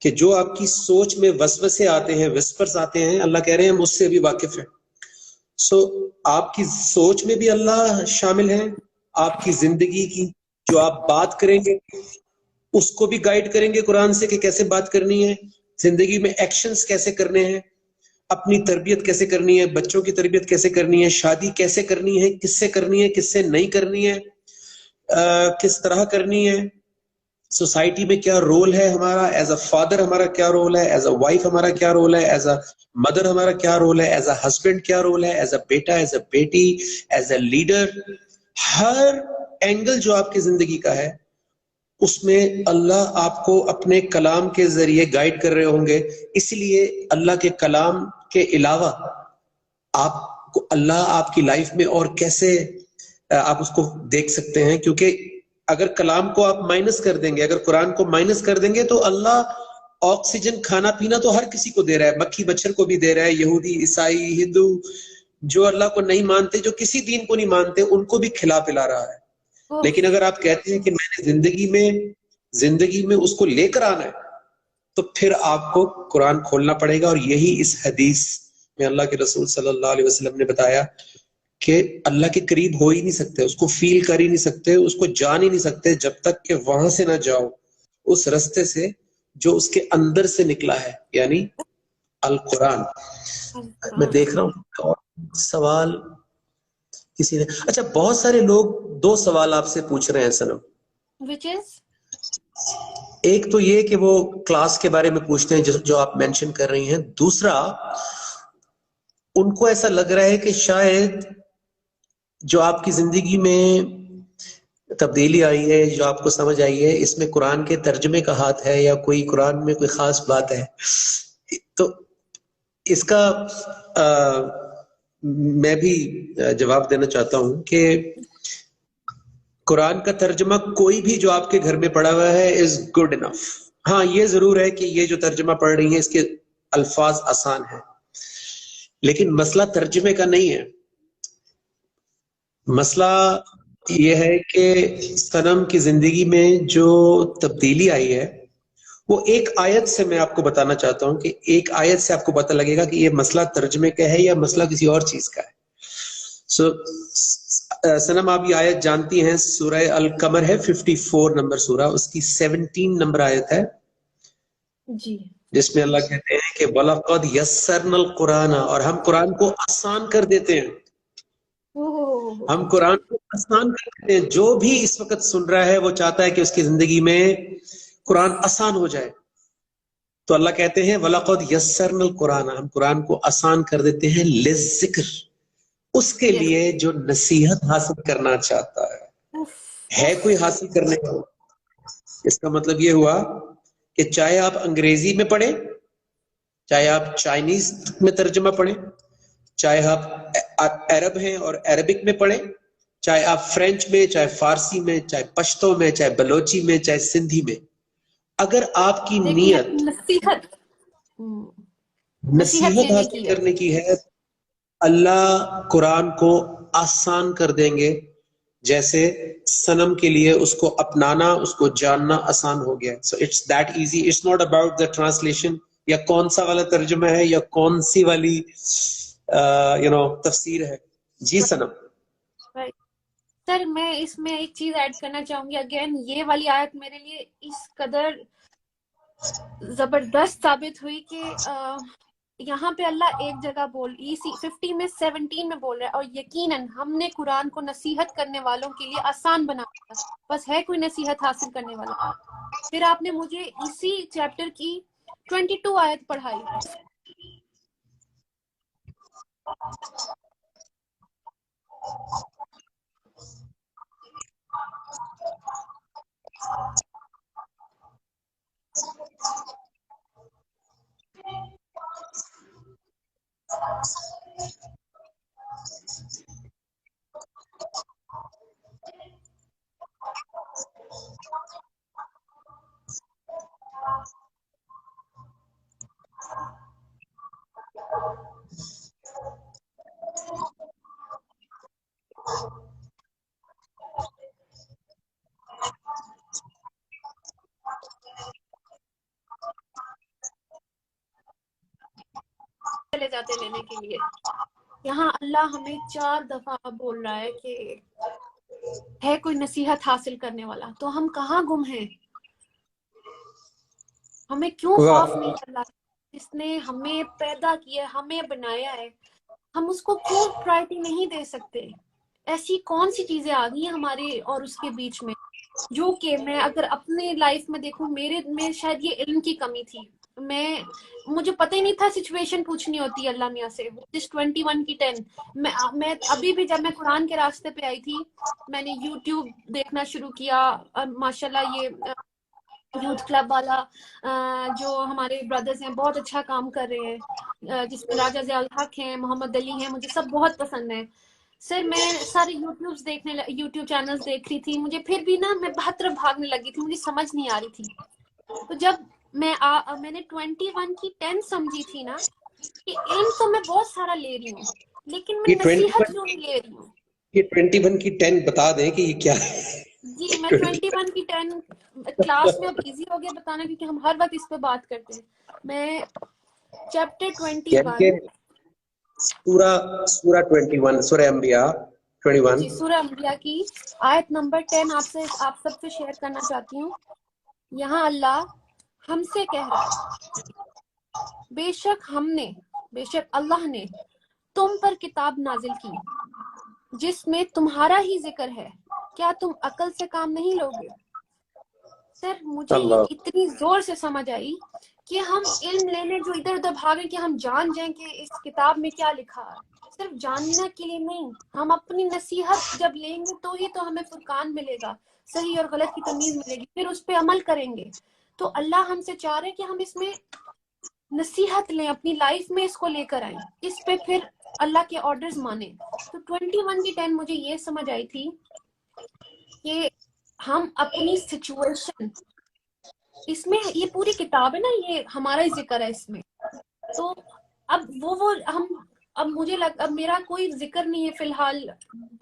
کہ جو آپ کی سوچ میں وسوسے آتے ہیں, وسپرز آتے ہیں, اللہ کہہ رہے ہیں ہم اس سے بھی واقف ہیں. سو آپ کی سوچ میں بھی اللہ شامل ہے, آپ کی زندگی کی جو آپ بات کریں گے اس کو بھی گائیڈ کریں گے قرآن سے کہ کیسے بات کرنی ہے, زندگی میں ایکشنز کیسے کرنے ہیں, اپنی تربیت کیسے کرنی ہے, بچوں کی تربیت کیسے کرنی ہے, شادی کیسے کرنی ہے, کس سے کرنی ہے, کس سے نہیں کرنی ہے, کس طرح کرنی ہے, سوسائٹی میں کیا رول ہے ہمارا, ایز اے فادر ہمارا کیا رول ہے, ایز اے وائف ہمارا کیا رول ہے, ایز اے مدر ہمارا کیا رول ہے, ایز اے ہسبینڈ کیا رول ہے, ایز اے بیٹا, ایز اے بیٹی, ایز اے لیڈر. ہر اینگل جو آپ کی زندگی کا ہے اس میں اللہ آپ کو اپنے کلام کے ذریعے گائیڈ کر رہے ہوں گے. اس لیے اللہ کے کلام کے علاوہ آپ کو اللہ آپ کی لائف میں اور کیسے آپ اس کو دیکھ سکتے ہیں, کیونکہ اگر کلام کو آپ مائنس کر دیں گے, اگر قرآن کو مائنس کر دیں گے تو اللہ آکسیجن, کھانا پینا تو ہر کسی کو دے رہا ہے, مکھی مچھر کو بھی دے رہا ہے, یہودی, عیسائی, ہندو, جو اللہ کو نہیں مانتے, جو کسی دین کو نہیں مانتے, ان کو بھی کھلا پلا رہا ہے. لیکن اگر آپ کہتے ہیں کہ میں نے زندگی میں اس کو لے کر آنا ہے تو پھر آپ کو قرآن کھولنا پڑے گا, اور یہی اس حدیث میں اللہ کے رسول صلی اللہ علیہ وسلم نے بتایا کہ اللہ کے قریب ہو ہی نہیں سکتے، اس کو فیل کر ہی نہیں سکتے، اس کو جان ہی نہیں سکتے جب تک کہ وہاں سے نہ جاؤ، اس رستے سے جو اس کے اندر سے نکلا ہے، یعنی القرآن۔ میں دیکھ رہا ہوں سوال کسی نے، اچھا بہت سارے لوگ دو سوال آپ سے پوچھ رہے ہیں سنم، which is ایک تو یہ کہ وہ کلاس کے بارے میں پوچھتے ہیں جو آپ مینشن کر رہی ہیں، دوسرا ان کو ایسا لگ رہا ہے کہ شاید جو آپ کی زندگی میں تبدیلی آئی ہے، جو آپ کو سمجھ آئی ہے، اس میں قرآن کے ترجمے کا ہاتھ ہے یا کوئی قرآن میں کوئی خاص بات ہے۔ تو اس کا میں بھی جواب دینا چاہتا ہوں کہ قرآن کا ترجمہ کوئی بھی جو آپ کے گھر میں پڑا ہوا ہے از گڈ انف۔ ہاں یہ ضرور ہے کہ یہ جو ترجمہ پڑھ رہی ہیں اس کے الفاظ آسان ہیں، لیکن مسئلہ ترجمے کا نہیں ہے، مسئلہ یہ ہے کہ صنم کی زندگی میں جو تبدیلی آئی ہے وہ ایک آیت سے، میں آپ کو بتانا چاہتا ہوں کہ ایک آیت سے آپ کو پتہ لگے گا کہ یہ مسئلہ ترجمے کا ہے یا مسئلہ کسی اور چیز کا ہے۔ صنم آپ یہ آیت جانتی ہیں، سورہ القمر ہے 54 نمبر سورہ، اس کی 17 نمبر آیت ہے جی، جس میں اللہ کہتے ہیں کہ وَلَقَدْ يَسَّرْنَا الْقُرْآنَ، اور ہم قرآن کو آسان کر دیتے ہیں، ہم قرآن کو آسان کر دیتے ہیں۔ جو بھی اس وقت سن رہا ہے وہ چاہتا ہے کہ اس کی زندگی میں قرآن آسان ہو جائے، تو اللہ کہتے ہیں وَلَقَدْ يَسَّرْنَا الْقُرْآنَ، ہم قرآن کو آسان کر دیتے ہیں لِلذِّکْر، اس کے لیے جو نصیحت حاصل کرنا چاہتا ہے کوئی حاصل کرنے کو۔ اس کا مطلب یہ ہوا کہ چاہے آپ انگریزی میں پڑھیں، چاہے آپ چائنیز میں ترجمہ پڑھیں، چاہے آپ عرب ہیں اور عربک میں پڑھیں، چاہے آپ فرینچ میں، چاہے فارسی میں، چاہے پشتو میں، چاہے بلوچی میں، چاہے سندھی میں، اگر آپ کی نیت نصیحت حاصل کرنے کی ہے، اللہ قرآن کو آسان کر دیں گے، جیسے صنم کے لیے اس کو اپنانا، اس کو جاننا آسان ہو گیا۔ So it's that easy. It's not about the translation یا کون سا والا ترجمہ ہے یا کون سی والی تفسیر ہے۔ جی صنم۔ سر میں اس میں ایک چیز ایڈ کرنا چاہوں گی، اگین یہ والی آیت میرے لیے اس قدر زبردست ثابت ہوئی کہ یہاں پہ اللہ ایک جگہ 50 میں 17 میں بول رہا ہے، اور یقیناً ہم نے قرآن کو نصیحت کرنے والوں کے لیے آسان بنا دیا، بس ہے کوئی نصیحت حاصل کرنے والا۔ پھر آپ نے مجھے اسی چیپٹر کی 22 آیت پڑھائی، چلے جاتے لینے کے لیے۔ یہاں اللہ ہمیں 4 دفعہ بول رہا ہے کہ ہے کوئی نصیحت حاصل کرنے والا، تو ہم کہاں گم ہیں؟ ہمیں کیوں خوف نہیں اللہ جس نے ہمیں پیدا کیا، ہمیں بنایا ہے، ہم اس کو کیوں پرائرٹی نہیں دے سکتے؟ ایسی کون سی چیزیں آ گئی ہیں ہمارے اور اس کے بیچ میں، جو کہ میں اگر اپنے لائف میں دیکھوں، میرے میں شاید یہ علم کی کمی تھی، مجھے پتہ ہی نہیں تھا سچویشن پوچھنی ہوتی ہے اللہ میاں سے۔ 21 کی 10 میں ابھی بھی جب میں قرآن کے راستے پہ آئی تھی، میں نے یوٹیوب دیکھنا شروع کیا، ماشاءاللہ یہ یوتھ کلب والا جو ہمارے بردرز ہیں بہت اچھا کام کر رہے ہیں، جس میں راجہ ضیاء الحق ہیں، محمد علی ہیں، مجھے سب بہت پسند ہیں۔ سر میں سارے یوٹیوب چینلز دیکھ رہی تھی، مجھے پھر بھی میں بہت طرف بھاگنے لگی تھی، مجھے سمجھ نہیں آ رہی تھی۔ تو جب میں نے 21 کی 10 سمجھی تھی نا، کہ علم تو میں بہت سارا لے رہی ہوں، لیکن میں نصیحت کیوں نہیں لے رہی ہوں؟ یہ 21 کی 10 بتا دیں کہ یہ کیا ہے؟ جی میں 21 کی 10 کلاس میں اب ایزی ہو گیا بتانا، کیونکہ ہم ہر وقت اس پہ بات کرتے ہیں۔ میں چیپٹر 21 سورہ 21 سورہ انبیاء 21 جی سورہ انبیاء کی آیت نمبر 10 آپ سب سے شیئر کرنا چاہتی ہوں. یہاں اللہ ہم سے کہہ رہا ہے بے شک اللہ نے تم پر کتاب نازل کی جس میں تمہارا ہی ذکر ہے, کیا تم عقل سے کام نہیں لوگے؟ سر مجھے یہ اتنی زور سے سمجھ آئی کہ ہم علم لینے جو ادھر ادھر بھاگیں کہ ہم جان جائیں کہ اس کتاب میں کیا لکھا ہے, صرف جاننا کے لیے نہیں, ہم اپنی نصیحت جب لیں گے تو ہی تو ہمیں فرقان ملے گا, صحیح اور غلط کی تمیز ملے گی, پھر اس پہ عمل کریں گے. تو اللہ ہم سے چاہ رہے کہ ہم اس میں نصیحت لیں, اپنی لائف میں اس کو لے کر آئیں, اس پہ پھر اللہ کے آرڈرز مانیں. تو 21 کی 10 مجھے یہ سمجھ آئی تھی کہ ہم اپنی سچویشن, اس میں یہ پوری کتاب ہے نا, یہ ہمارا ہی ذکر ہے اس میں, تو اب وہ ہم اب اب میرا کوئی ذکر نہیں ہے فی الحال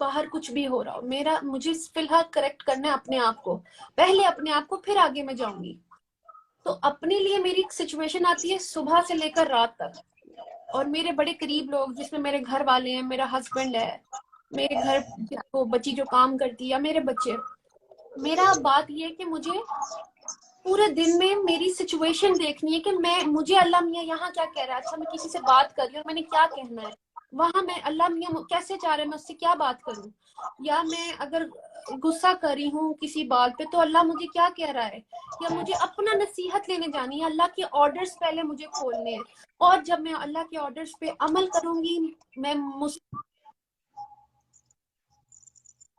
باہر کچھ بھی ہو رہا ہو, مجھے فی الحال کریکٹ کرنا ہے اپنے آپ کو, پہلے اپنے آپ کو پھر آگے میں جاؤں گی. تو اپنے لیے میری ایک سچویشن آتی ہے صبح سے لے کر رات تک, اور میرے بڑے قریب لوگ جس میں میرے گھر والے ہیں, میرا ہسبینڈ ہے, میرے گھر کو بچی جو کام کرتی ہے, یا میرے بچے. میرا بات یہ ہے کہ مجھے پورے دن میں میری سچویشن دیکھنی ہے کہ مجھے اللہ میاں یہاں کیا کہہ رہا ہے, اچھا میں کسی سے بات کر رہی ہوں اور میں نے کیا کہنا ہے, وہاں میں اللہ میاں کیسے چاہ رہے ہیں میں اس سے کیا بات کروں, یا میں اگر غصہ کر رہی ہوں کسی بات پہ تو اللہ مجھے کیا کہہ رہا ہے, یا مجھے اپنا نصیحت لینے جانی ہے, اللہ کے آرڈرز پہلے مجھے کھولنے ہیں, اور جب میں اللہ کے آرڈرز پہ عمل کروں گی میں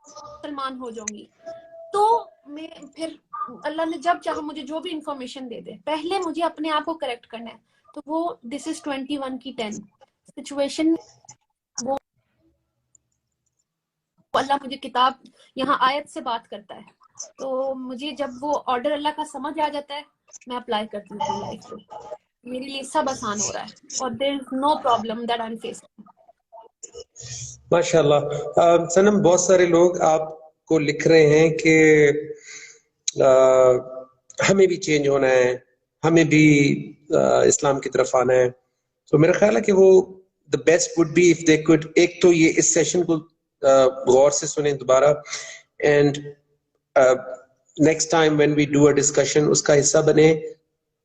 مسلمان ہو جاؤں گی. تو میں پھر اللہ نے جب چاہا مجھے جو بھی انفارمیشن دے دے, پہلے مجھے اپنے آپ کو کریکٹ کرنا ہے. تو وہ دس از 21 کی 10 سچویشن, وہ اللہ مجھے کتاب یہاں آیت سے بات کرتا ہے, تو مجھے جب وہ آرڈر اللہ کا سمجھ آ جاتا ہے میں اپلائی کرتی ہوں اپنی لائف پہ, میرے لیے سب آسان ہو رہا ہے, اور there is no problem that I am facing. ماشاء اللہ. سنم بہت سارے لوگ آپ کو لکھ رہے ہیں کہ ہمیں بھی چینج ہونا ہے, ہمیں بھی اسلام کی طرف آنا ہے. تو میرا خیال ہے کہ وہ the best would be if they could, ایک تو یہ اس سیشن کو غور سے سنیں دوبارہ, and next time when we do a discussion اس کا حصہ بنیں,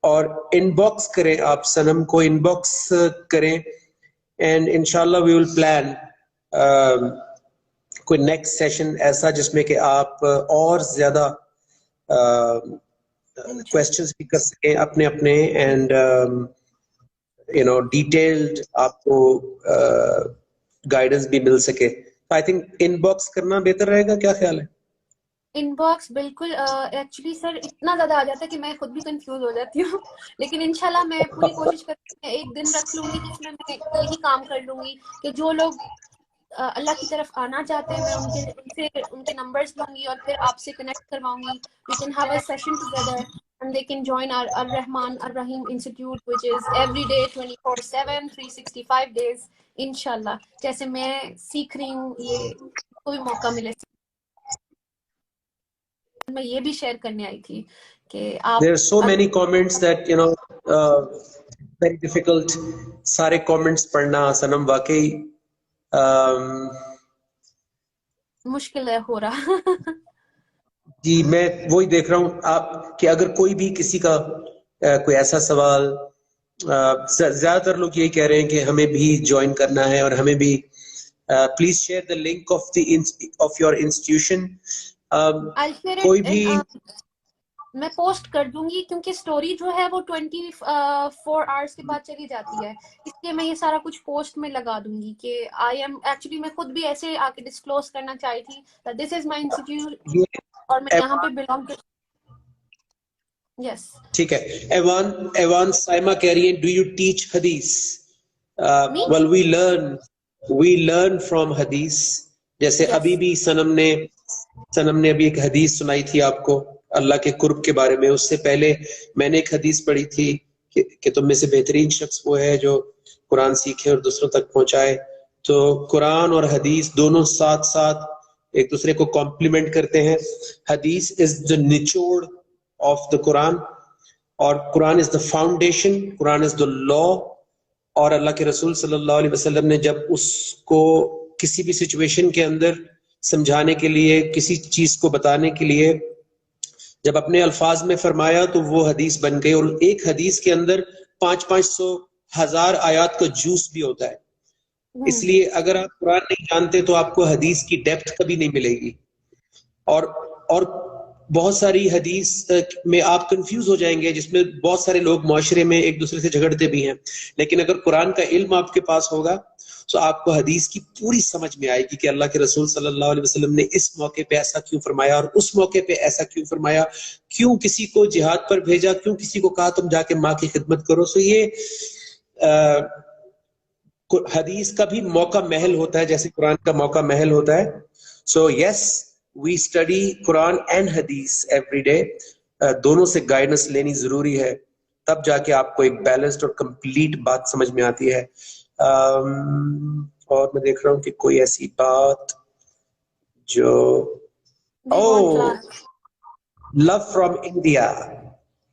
اور ان باکس کریں, آپ سنم کو ان باکس کریں, اینڈ انشاءاللہ we will plan کوئی نیکسٹ سیشن ایسا جس میں کہ آپ اور زیادہ کویسچنز بھی کر سکیں اپنے اینڈ ڈیٹیلڈ آپ کو گائیڈنس بھی مل سکے. آئی تھنک ان باکس کرنا بہتر رہے گا, کیا خیال ہے؟ ان باکس بالکل, ایکچولی سر اتنا زیادہ آ جاتا ہے کہ میں خود بھی کنفیوز ہو جاتی ہوں, لیکن انشاءاللہ میں پوری کوشش کرتی ہوں, ایک دن رکھ لوں گی جس میں یہی کام کر لوں گی کہ جو لوگ اللہ کی طرف آنا چاہتے ہیں میں ان کے نمبرز لوں گی اور پھر آپ سے کنیکٹ کرواؤں گی. We can have a session together and they can join our Ar-Rahman Ar-Rahim Institute which is every day 24/7 365 days انشاءاللہ. جیسے میں سیکھ رہی ہوں, یہ کوئی موقع ملے. میں یہ بھی شیئر کرنے آئی تھی کہ آپ There are so many comments that very difficult سارے comments پڑھنا سنم واقعی مشکل ہے ہو رہا. جی میں وہی دیکھ رہا ہوں آپ کہ اگر کوئی بھی کسی کا کوئی ایسا سوال, زیادہ تر لوگ یہی کہہ رہے ہیں کہ ہمیں بھی جوائن کرنا ہے, اور ہمیں بھی please share the link of your institution. کوئی بھی میں پوسٹ کر دوں گی کیونکہ سٹوری جو ہے وہ 24 آورس کے بعد چلی جاتی ہے, اس لیے میں یہ سارا کچھ پوسٹ میں لگا دوں گی کہ آئی ایم ایکچولی, میں خود بھی ایسے آ کے ڈسکلوز کرنا چاہی تھی دس از مائی انسٹیٹیوٹ اور میں یہاں پہ بلانگ کر. یس ٹھیک ہے. ایوان سائمہ کہہ رہی ہے ڈو یو ٹیچ حدیث؟ well we learn from حدیث. جیسے ابھی بھی سنم نے ابھی ایک حدیث سنائی تھی آپ کو اللہ کے قرب کے بارے میں. اس سے پہلے میں نے ایک حدیث پڑھی تھی کہ تم میں سے بہترین شخص وہ ہے جو قرآن سیکھے اور دوسروں تک پہنچائے. تو قرآن اور حدیث دونوں ساتھ ساتھ ایک دوسرے کو کمپلیمنٹ کرتے ہیں. حدیث از the نچوڑ of the Quran, اور قرآن is the foundation, Quran is the law, اور اللہ کے رسول صلی اللہ علیہ وسلم نے جب اس کو کسی بھی سچویشن کے اندر سمجھانے کے لیے، کسی چیز کو بتانے کے لیے جب اپنے الفاظ میں فرمایا تو وہ حدیث بن گئی. اور ایک حدیث کے اندر 500 1000 آیات کا جوس بھی ہوتا ہے. اس لیے اگر آپ قرآن نہیں جانتے تو آپ کو حدیث کی ڈیپتھ کبھی نہیں ملے گی. اور بہت ساری حدیث میں آپ کنفیوز ہو جائیں گے، جس میں بہت سارے لوگ معاشرے میں ایک دوسرے سے جھگڑتے بھی ہیں. لیکن اگر قرآن کا علم آپ کے پاس ہوگا تو آپ کو حدیث کی پوری سمجھ میں آئے گی کہ اللہ کے رسول صلی اللہ علیہ وسلم نے اس موقع پہ ایسا کیوں فرمایا اور اس موقع پہ ایسا کیوں فرمایا، کیوں کسی کو جہاد پر بھیجا، کیوں کسی کو کہا تم جا کے ماں کی خدمت کرو. سو یہ حدیث کا بھی موقع محل ہوتا ہے جیسے قرآن کا موقع محل ہوتا ہے. سو یس وی اسٹڈی قرآن اینڈ حدیث ایوری ڈے. دونوں سے گائیڈنس لینی ضروری ہے، تب جا کے آپ کو ایک بیلنسڈ اور کمپلیٹ بات سمجھ میں آتی ہے. اور میں دیکھ رہا ہوں کہ کوئی ایسی بات جو لو فرام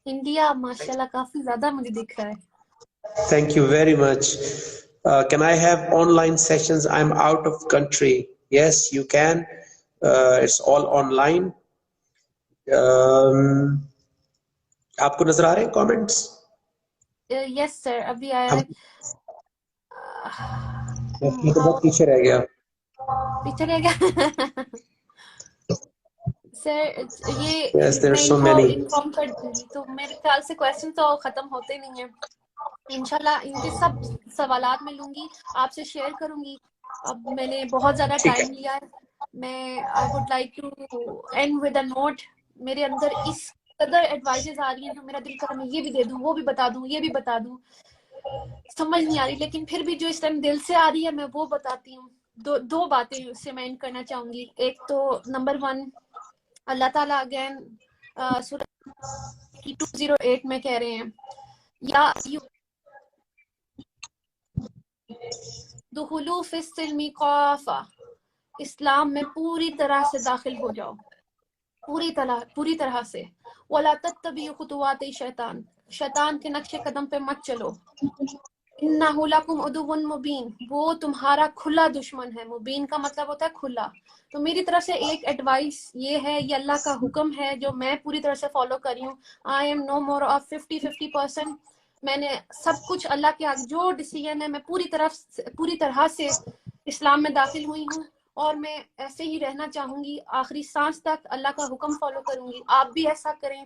انڈیا ماشاءاللہ کافی زیادہ مجھے دکھ رہا ہے. Thank you very much. Can I have online sessions? I'm out of country. Yes, you can. It's all online. آپ کو نظر آ رہے ہیں comments? Yes sir, ابھی آیا ہے. بہت پیچھے رہ گیا. پیچھے رہ گیا. سر یہ Yes, there are میں so ان کو many. انفارم کر دوں گی. تو میرے خیال سے کویسچن تو ختم ہوتے نہیں ہیں. انشاءاللہ ان کے سب سوالات میں لوں گی، آپ سے شیئر کروں گی. اب میں نے بہت زیادہ ٹائم لیا ہے. میں I would like to end with a note. میرے اندر اس قدر ایڈوائزز آ رہی ہیں جو میرا دل کر میں یہ بھی دے دوں، وہ بھی بتا دوں، یہ بھی بتا دوں، سمجھ نہیں آ رہی. لیکن پھر بھی جو اس ٹائم دل سے آ رہی ہے میں وہ بتاتی ہوں. دو باتیں اس سے میں اینڈ کرنا چاہوں گی. ایک تو نمبر 1، اللہ تعالیٰ اگین سورہ 208 میں کہہ رہے ہیں یا دخلوا فی السلم کافہ، اسلام میں پوری طرح سے داخل ہو جاؤ، پوری طرح سے. وَلَا تَتَّبِعُوا خُطُوَاتِ الشَّیطان، شیطان کے نقش قدم پہ مت چلو. اِنَّهُ لَکُمْ عَدُوٌّ مُبِینٌ، وہ تمہارا کھلا دشمن ہے. مبین کا مطلب ہوتا ہے کھلا. تو میری طرف سے ایک ایڈوائس یہ ہے، یہ اللہ کا حکم ہے جو میں پوری طرح سے فالو کر رہی ہوں. I am know more of 50% میں نے سب کچھ اللہ کے آگے جو ڈیسیژن ہے میں پوری طرح سے اسلام میں داخل ہوئی ہوں، اور میں ایسے ہی رہنا چاہوں گی آخری سانس تک. اللہ کا حکم فالو کروں گی، آپ بھی ایسا کریں.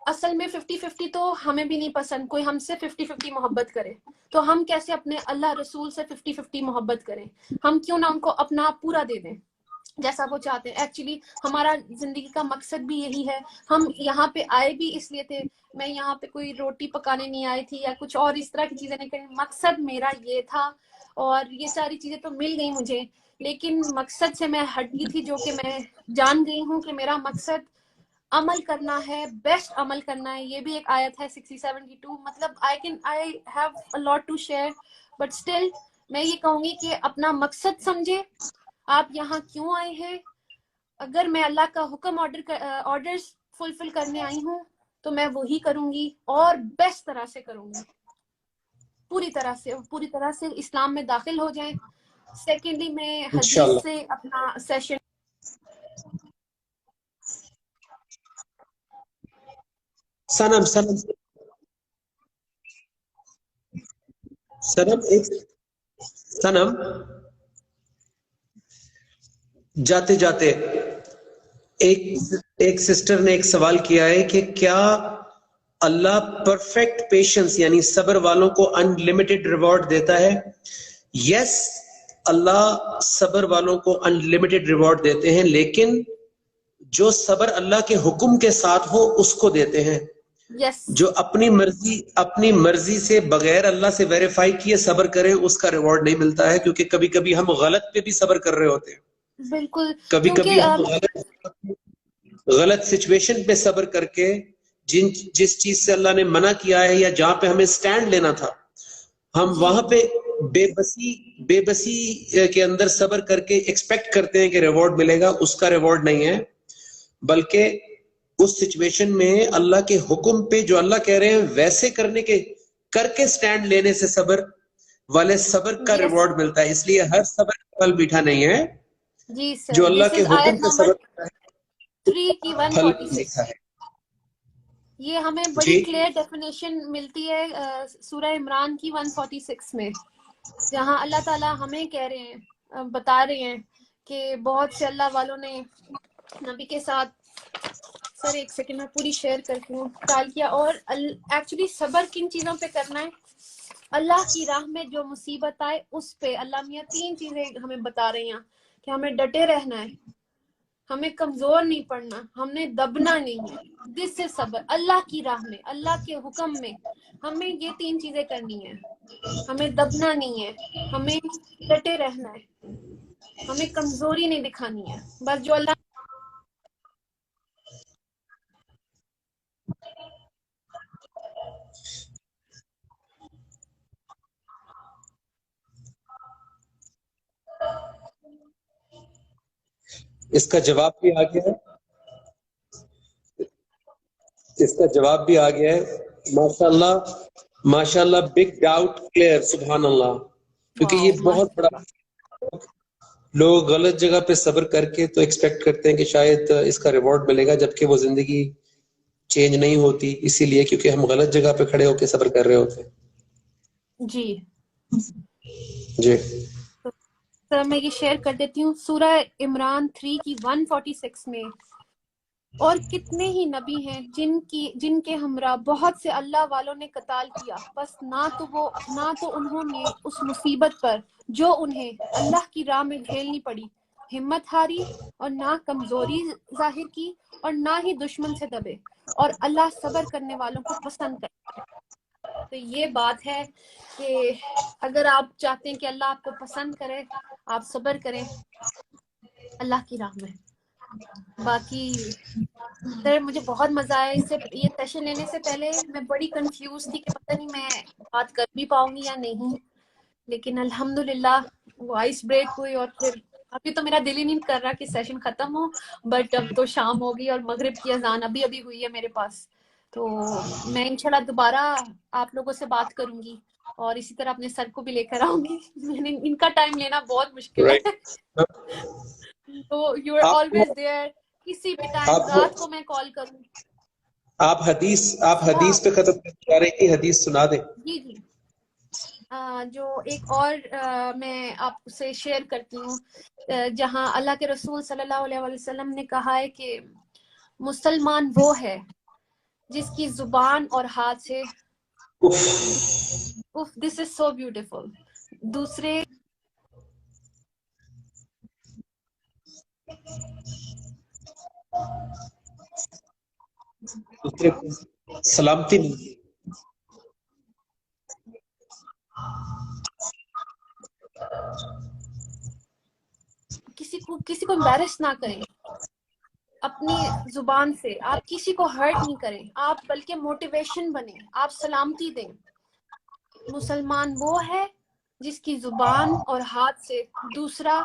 اصل میں 50-50 تو ہمیں بھی نہیں پسند، کوئی ہم سے 50-50 محبت کرے تو ہم کیسے اپنے اللہ رسول سے 50-50 محبت کریں؟ ہم کیوں نہ ان کو اپنا پورا دے دیں جیسا وہ چاہتے ہیں. ایکچولی ہمارا زندگی کا مقصد بھی یہی ہے. ہم یہاں پہ آئے بھی اس لیے تھے. میں یہاں پہ کوئی روٹی پکانے نہیں آئی تھی یا کچھ اور اس طرح کی چیزیں نہیں کریں. مقصد میرا یہ تھا، اور یہ ساری چیزیں تو مل گئی مجھے، لیکن مقصد سے میں ہٹ گئی تھی، جو کہ میں جان گئی ہوں کہ میرا مقصد عمل کرنا ہے، بیسٹ عمل کرنا ہے. یہ بھی ایک آیت ہے 60-72. مطلب I have a lot to share, but still میں یہ کہوں گی کہ اپنا مقصد سمجھے، آپ یہاں کیوں آئے ہیں. اگر میں اللہ کا حکم آرڈرز فلفل کرنے آئی ہوں تو میں وہی کروں گی اور بیسٹ طرح سے کروں گی. پوری طرح سے اسلام میں داخل ہو جائیں. سیکنڈلی میں حدیث سے اپنا سیشن سنم جاتے جاتے ایک سسٹر نے ایک سوال کیا ہے کہ کیا اللہ پرفیکٹ پیشنس یعنی صبر والوں کو ان لمیٹڈ ریوارڈ دیتا ہے؟ یس، اللہ صبر والوں کو ان لمیٹڈ ریوارڈ دیتے ہیں، لیکن جو صبر اللہ کے حکم کے ساتھ ہو اس کو دیتے ہیں. جو اپنی مرضی سے بغیر اللہ سے ویریفائی کیے صبر کریں اس کا ریوارڈ نہیں ملتا ہے، کیونکہ کبھی کبھی ہم غلط پہ بھی صبر کر رہے ہوتے ہیں. بالکل، کبھی کبھی ہم غلط سچویشن پہ صبر کر کے جس چیز سے اللہ نے منع کیا ہے یا جہاں پہ ہمیں سٹینڈ لینا تھا، ہم وہاں پہ بے بسی کے اندر صبر کر کے ایکسپیکٹ کرتے ہیں کہ ریوارڈ ملے گا. اس کا ریوارڈ نہیں ہے، بلکہ اس سچویشن میں اللہ کے حکم پہ جو اللہ کہہ رہے ہیں ویسے کرنے کے کر کے سٹینڈ لینے سے صبر والے صبر کا ریوارڈ ملتا ہے. اس لیے ہر صبر کا پھل میٹھا نہیں ہے. جی سر, جو اللہ کے حکم سے صبر کرتا ہے 3 کی 146 ہے. یہ ہمیں بڑی کلیئر ڈیفینیشن ملتی ہے سورہ عمران کی 146 میں, جہاں اللہ تعالیٰ ہمیں کہہ رہے ہیں, بتا رہے ہیں کہ بہت سے اللہ والوں نے نبی کے ساتھ, سر ایک سیکنڈ میں پوری شیئر کرتی ہوں, ٹال کیا. اور ایکچولی صبر کن چیزوں پہ کرنا ہے؟ اللہ کی راہ میں جو مصیبت آئے اس پہ اللہ میاں 3 چیزیں ہمیں بتا رہے ہیں کہ ہمیں ڈٹے رہنا ہے, ہمیں کمزور نہیں پڑنا, ہم نے دبنا نہیں ہے. دس سے صبر, اللہ کی راہ میں, اللہ کے حکم میں ہمیں یہ 3 چیزیں کرنی ہیں. ہمیں دبنا نہیں ہے, ہمیں ڈٹے رہنا ہے, ہمیں کمزوری نہیں دکھانی ہے. بس جو اللہ اس کا جواب بھی آ گیا ہے, اس کا جواب بھی آ گیا ہے. ماشاء اللہ بگ ڈاؤٹ کلیئر, سبحان اللہ. کیونکہ یہ بہت بڑا, لوگ غلط جگہ پہ صبر کر کے تو ایکسپیکٹ کرتے ہیں کہ شاید اس کا ریوارڈ ملے گا, جبکہ وہ زندگی چینج نہیں ہوتی, اسی لیے کیونکہ ہم غلط جگہ پہ کھڑے ہو کے صبر کر رہے ہوتے ہیں. جی جی سر میں یہ شیئر کر دیتی ہوں. سورہ عمران 3 کی 146 میں, اور کتنے ہی نبی ہیں جن کے ہمراہ بہت سے اللہ والوں نے قتال کیا, بس نہ تو انہوں نے اس مصیبت پر جو انہیں اللہ کی راہ میں جھیلنی پڑی ہمت ہاری, اور نہ کمزوری ظاہر کی, اور نہ ہی دشمن سے دبے, اور اللہ صبر کرنے والوں کو پسند کرتا ہے. تو یہ بات ہے کہ اگر آپ چاہتے ہیں کہ اللہ آپ کو پسند کرے, آپ صبر کریں اللہ کی راہ میں. باقی سر مجھے بہت مزہ آیا. اس سے یہ سیشن لینے سے پہلے میں بڑی کنفیوز تھی کہ پتہ نہیں میں بات کر بھی پاؤں گی یا نہیں, لیکن الحمدللہ وہ آئس بریک ہوئی. اور پھر ابھی تو میرا دل ہی نہیں کر رہا کہ سیشن ختم ہو, بٹ اب تو شام ہو گئی اور مغرب کی اذان ابھی ہوئی ہے میرے پاس. تو میں انشاءاللہ دوبارہ آپ لوگوں سے بات کروں گی, اور اسی طرح اپنے سر کو بھی لے کر آؤں گی. ان کا ٹائم لینا بہت مشکل ہے. تو یو آر آلویز دیئر, کسی بھی ٹائم, رات کو میں کال کروں. آپ حدیث پہ ختم کر رہی تھی, حدیث سنا دیں. جی جو ایک اور میں آپ سے شیئر کرتی ہوں, جہاں اللہ کے رسول صلی اللہ علیہ وسلم نے کہا ہے کہ مسلمان وہ ہے جس کی زبان اور ہاتھ سے, دس از سو بیوٹیفل, دوسرے سلامتی کسی کو امبیرس نہ کریں اپنی زبان سے, آپ کسی کو ہرٹ نہیں کریں, آپ بلکہ موٹیویشن بنیں, آپ سلامتی دیں. مسلمان وہ ہے جس کی زبان اور ہاتھ سے دوسرا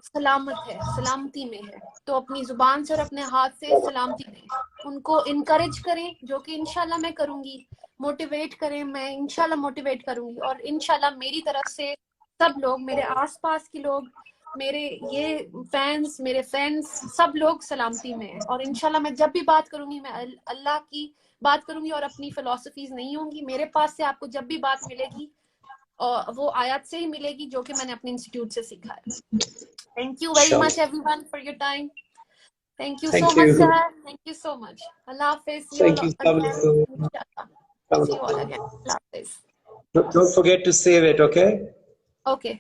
سلامت ہے, سلامتی میں ہے. تو اپنی زبان سے اور اپنے ہاتھ سے سلامتی دیں, ان کو انکریج کریں, جو کہ انشاءاللہ میں کروں گی. موٹیویٹ کریں, میں انشاءاللہ موٹیویٹ کروں گی, اور انشاءاللہ میری طرف سے سب لوگ, میرے آس پاس کے لوگ, میرے یہ فینس, میرے فرینڈس, سب لوگ سلامتی میں ہیں. اور انشاءاللہ میں جب بھی بات کروں گی میں اللہ کی بات کروں گی اور اپنی فلسفیز نہیں ہوں گی. میرے پاس سے آپ کو جب بھی بات ملے گی وہ آیات سے ہی ملے گی جو کہ میں نے اپنے انسٹیٹیوٹ سے سیکھا ہے. Thank you very much every one for your time. Thank you so much, sir. Thank you so much. Allah Hafiz. See you all again. Inshallah. See you all again. Allah Hafiz. Don't forget to save it, okay? Okay.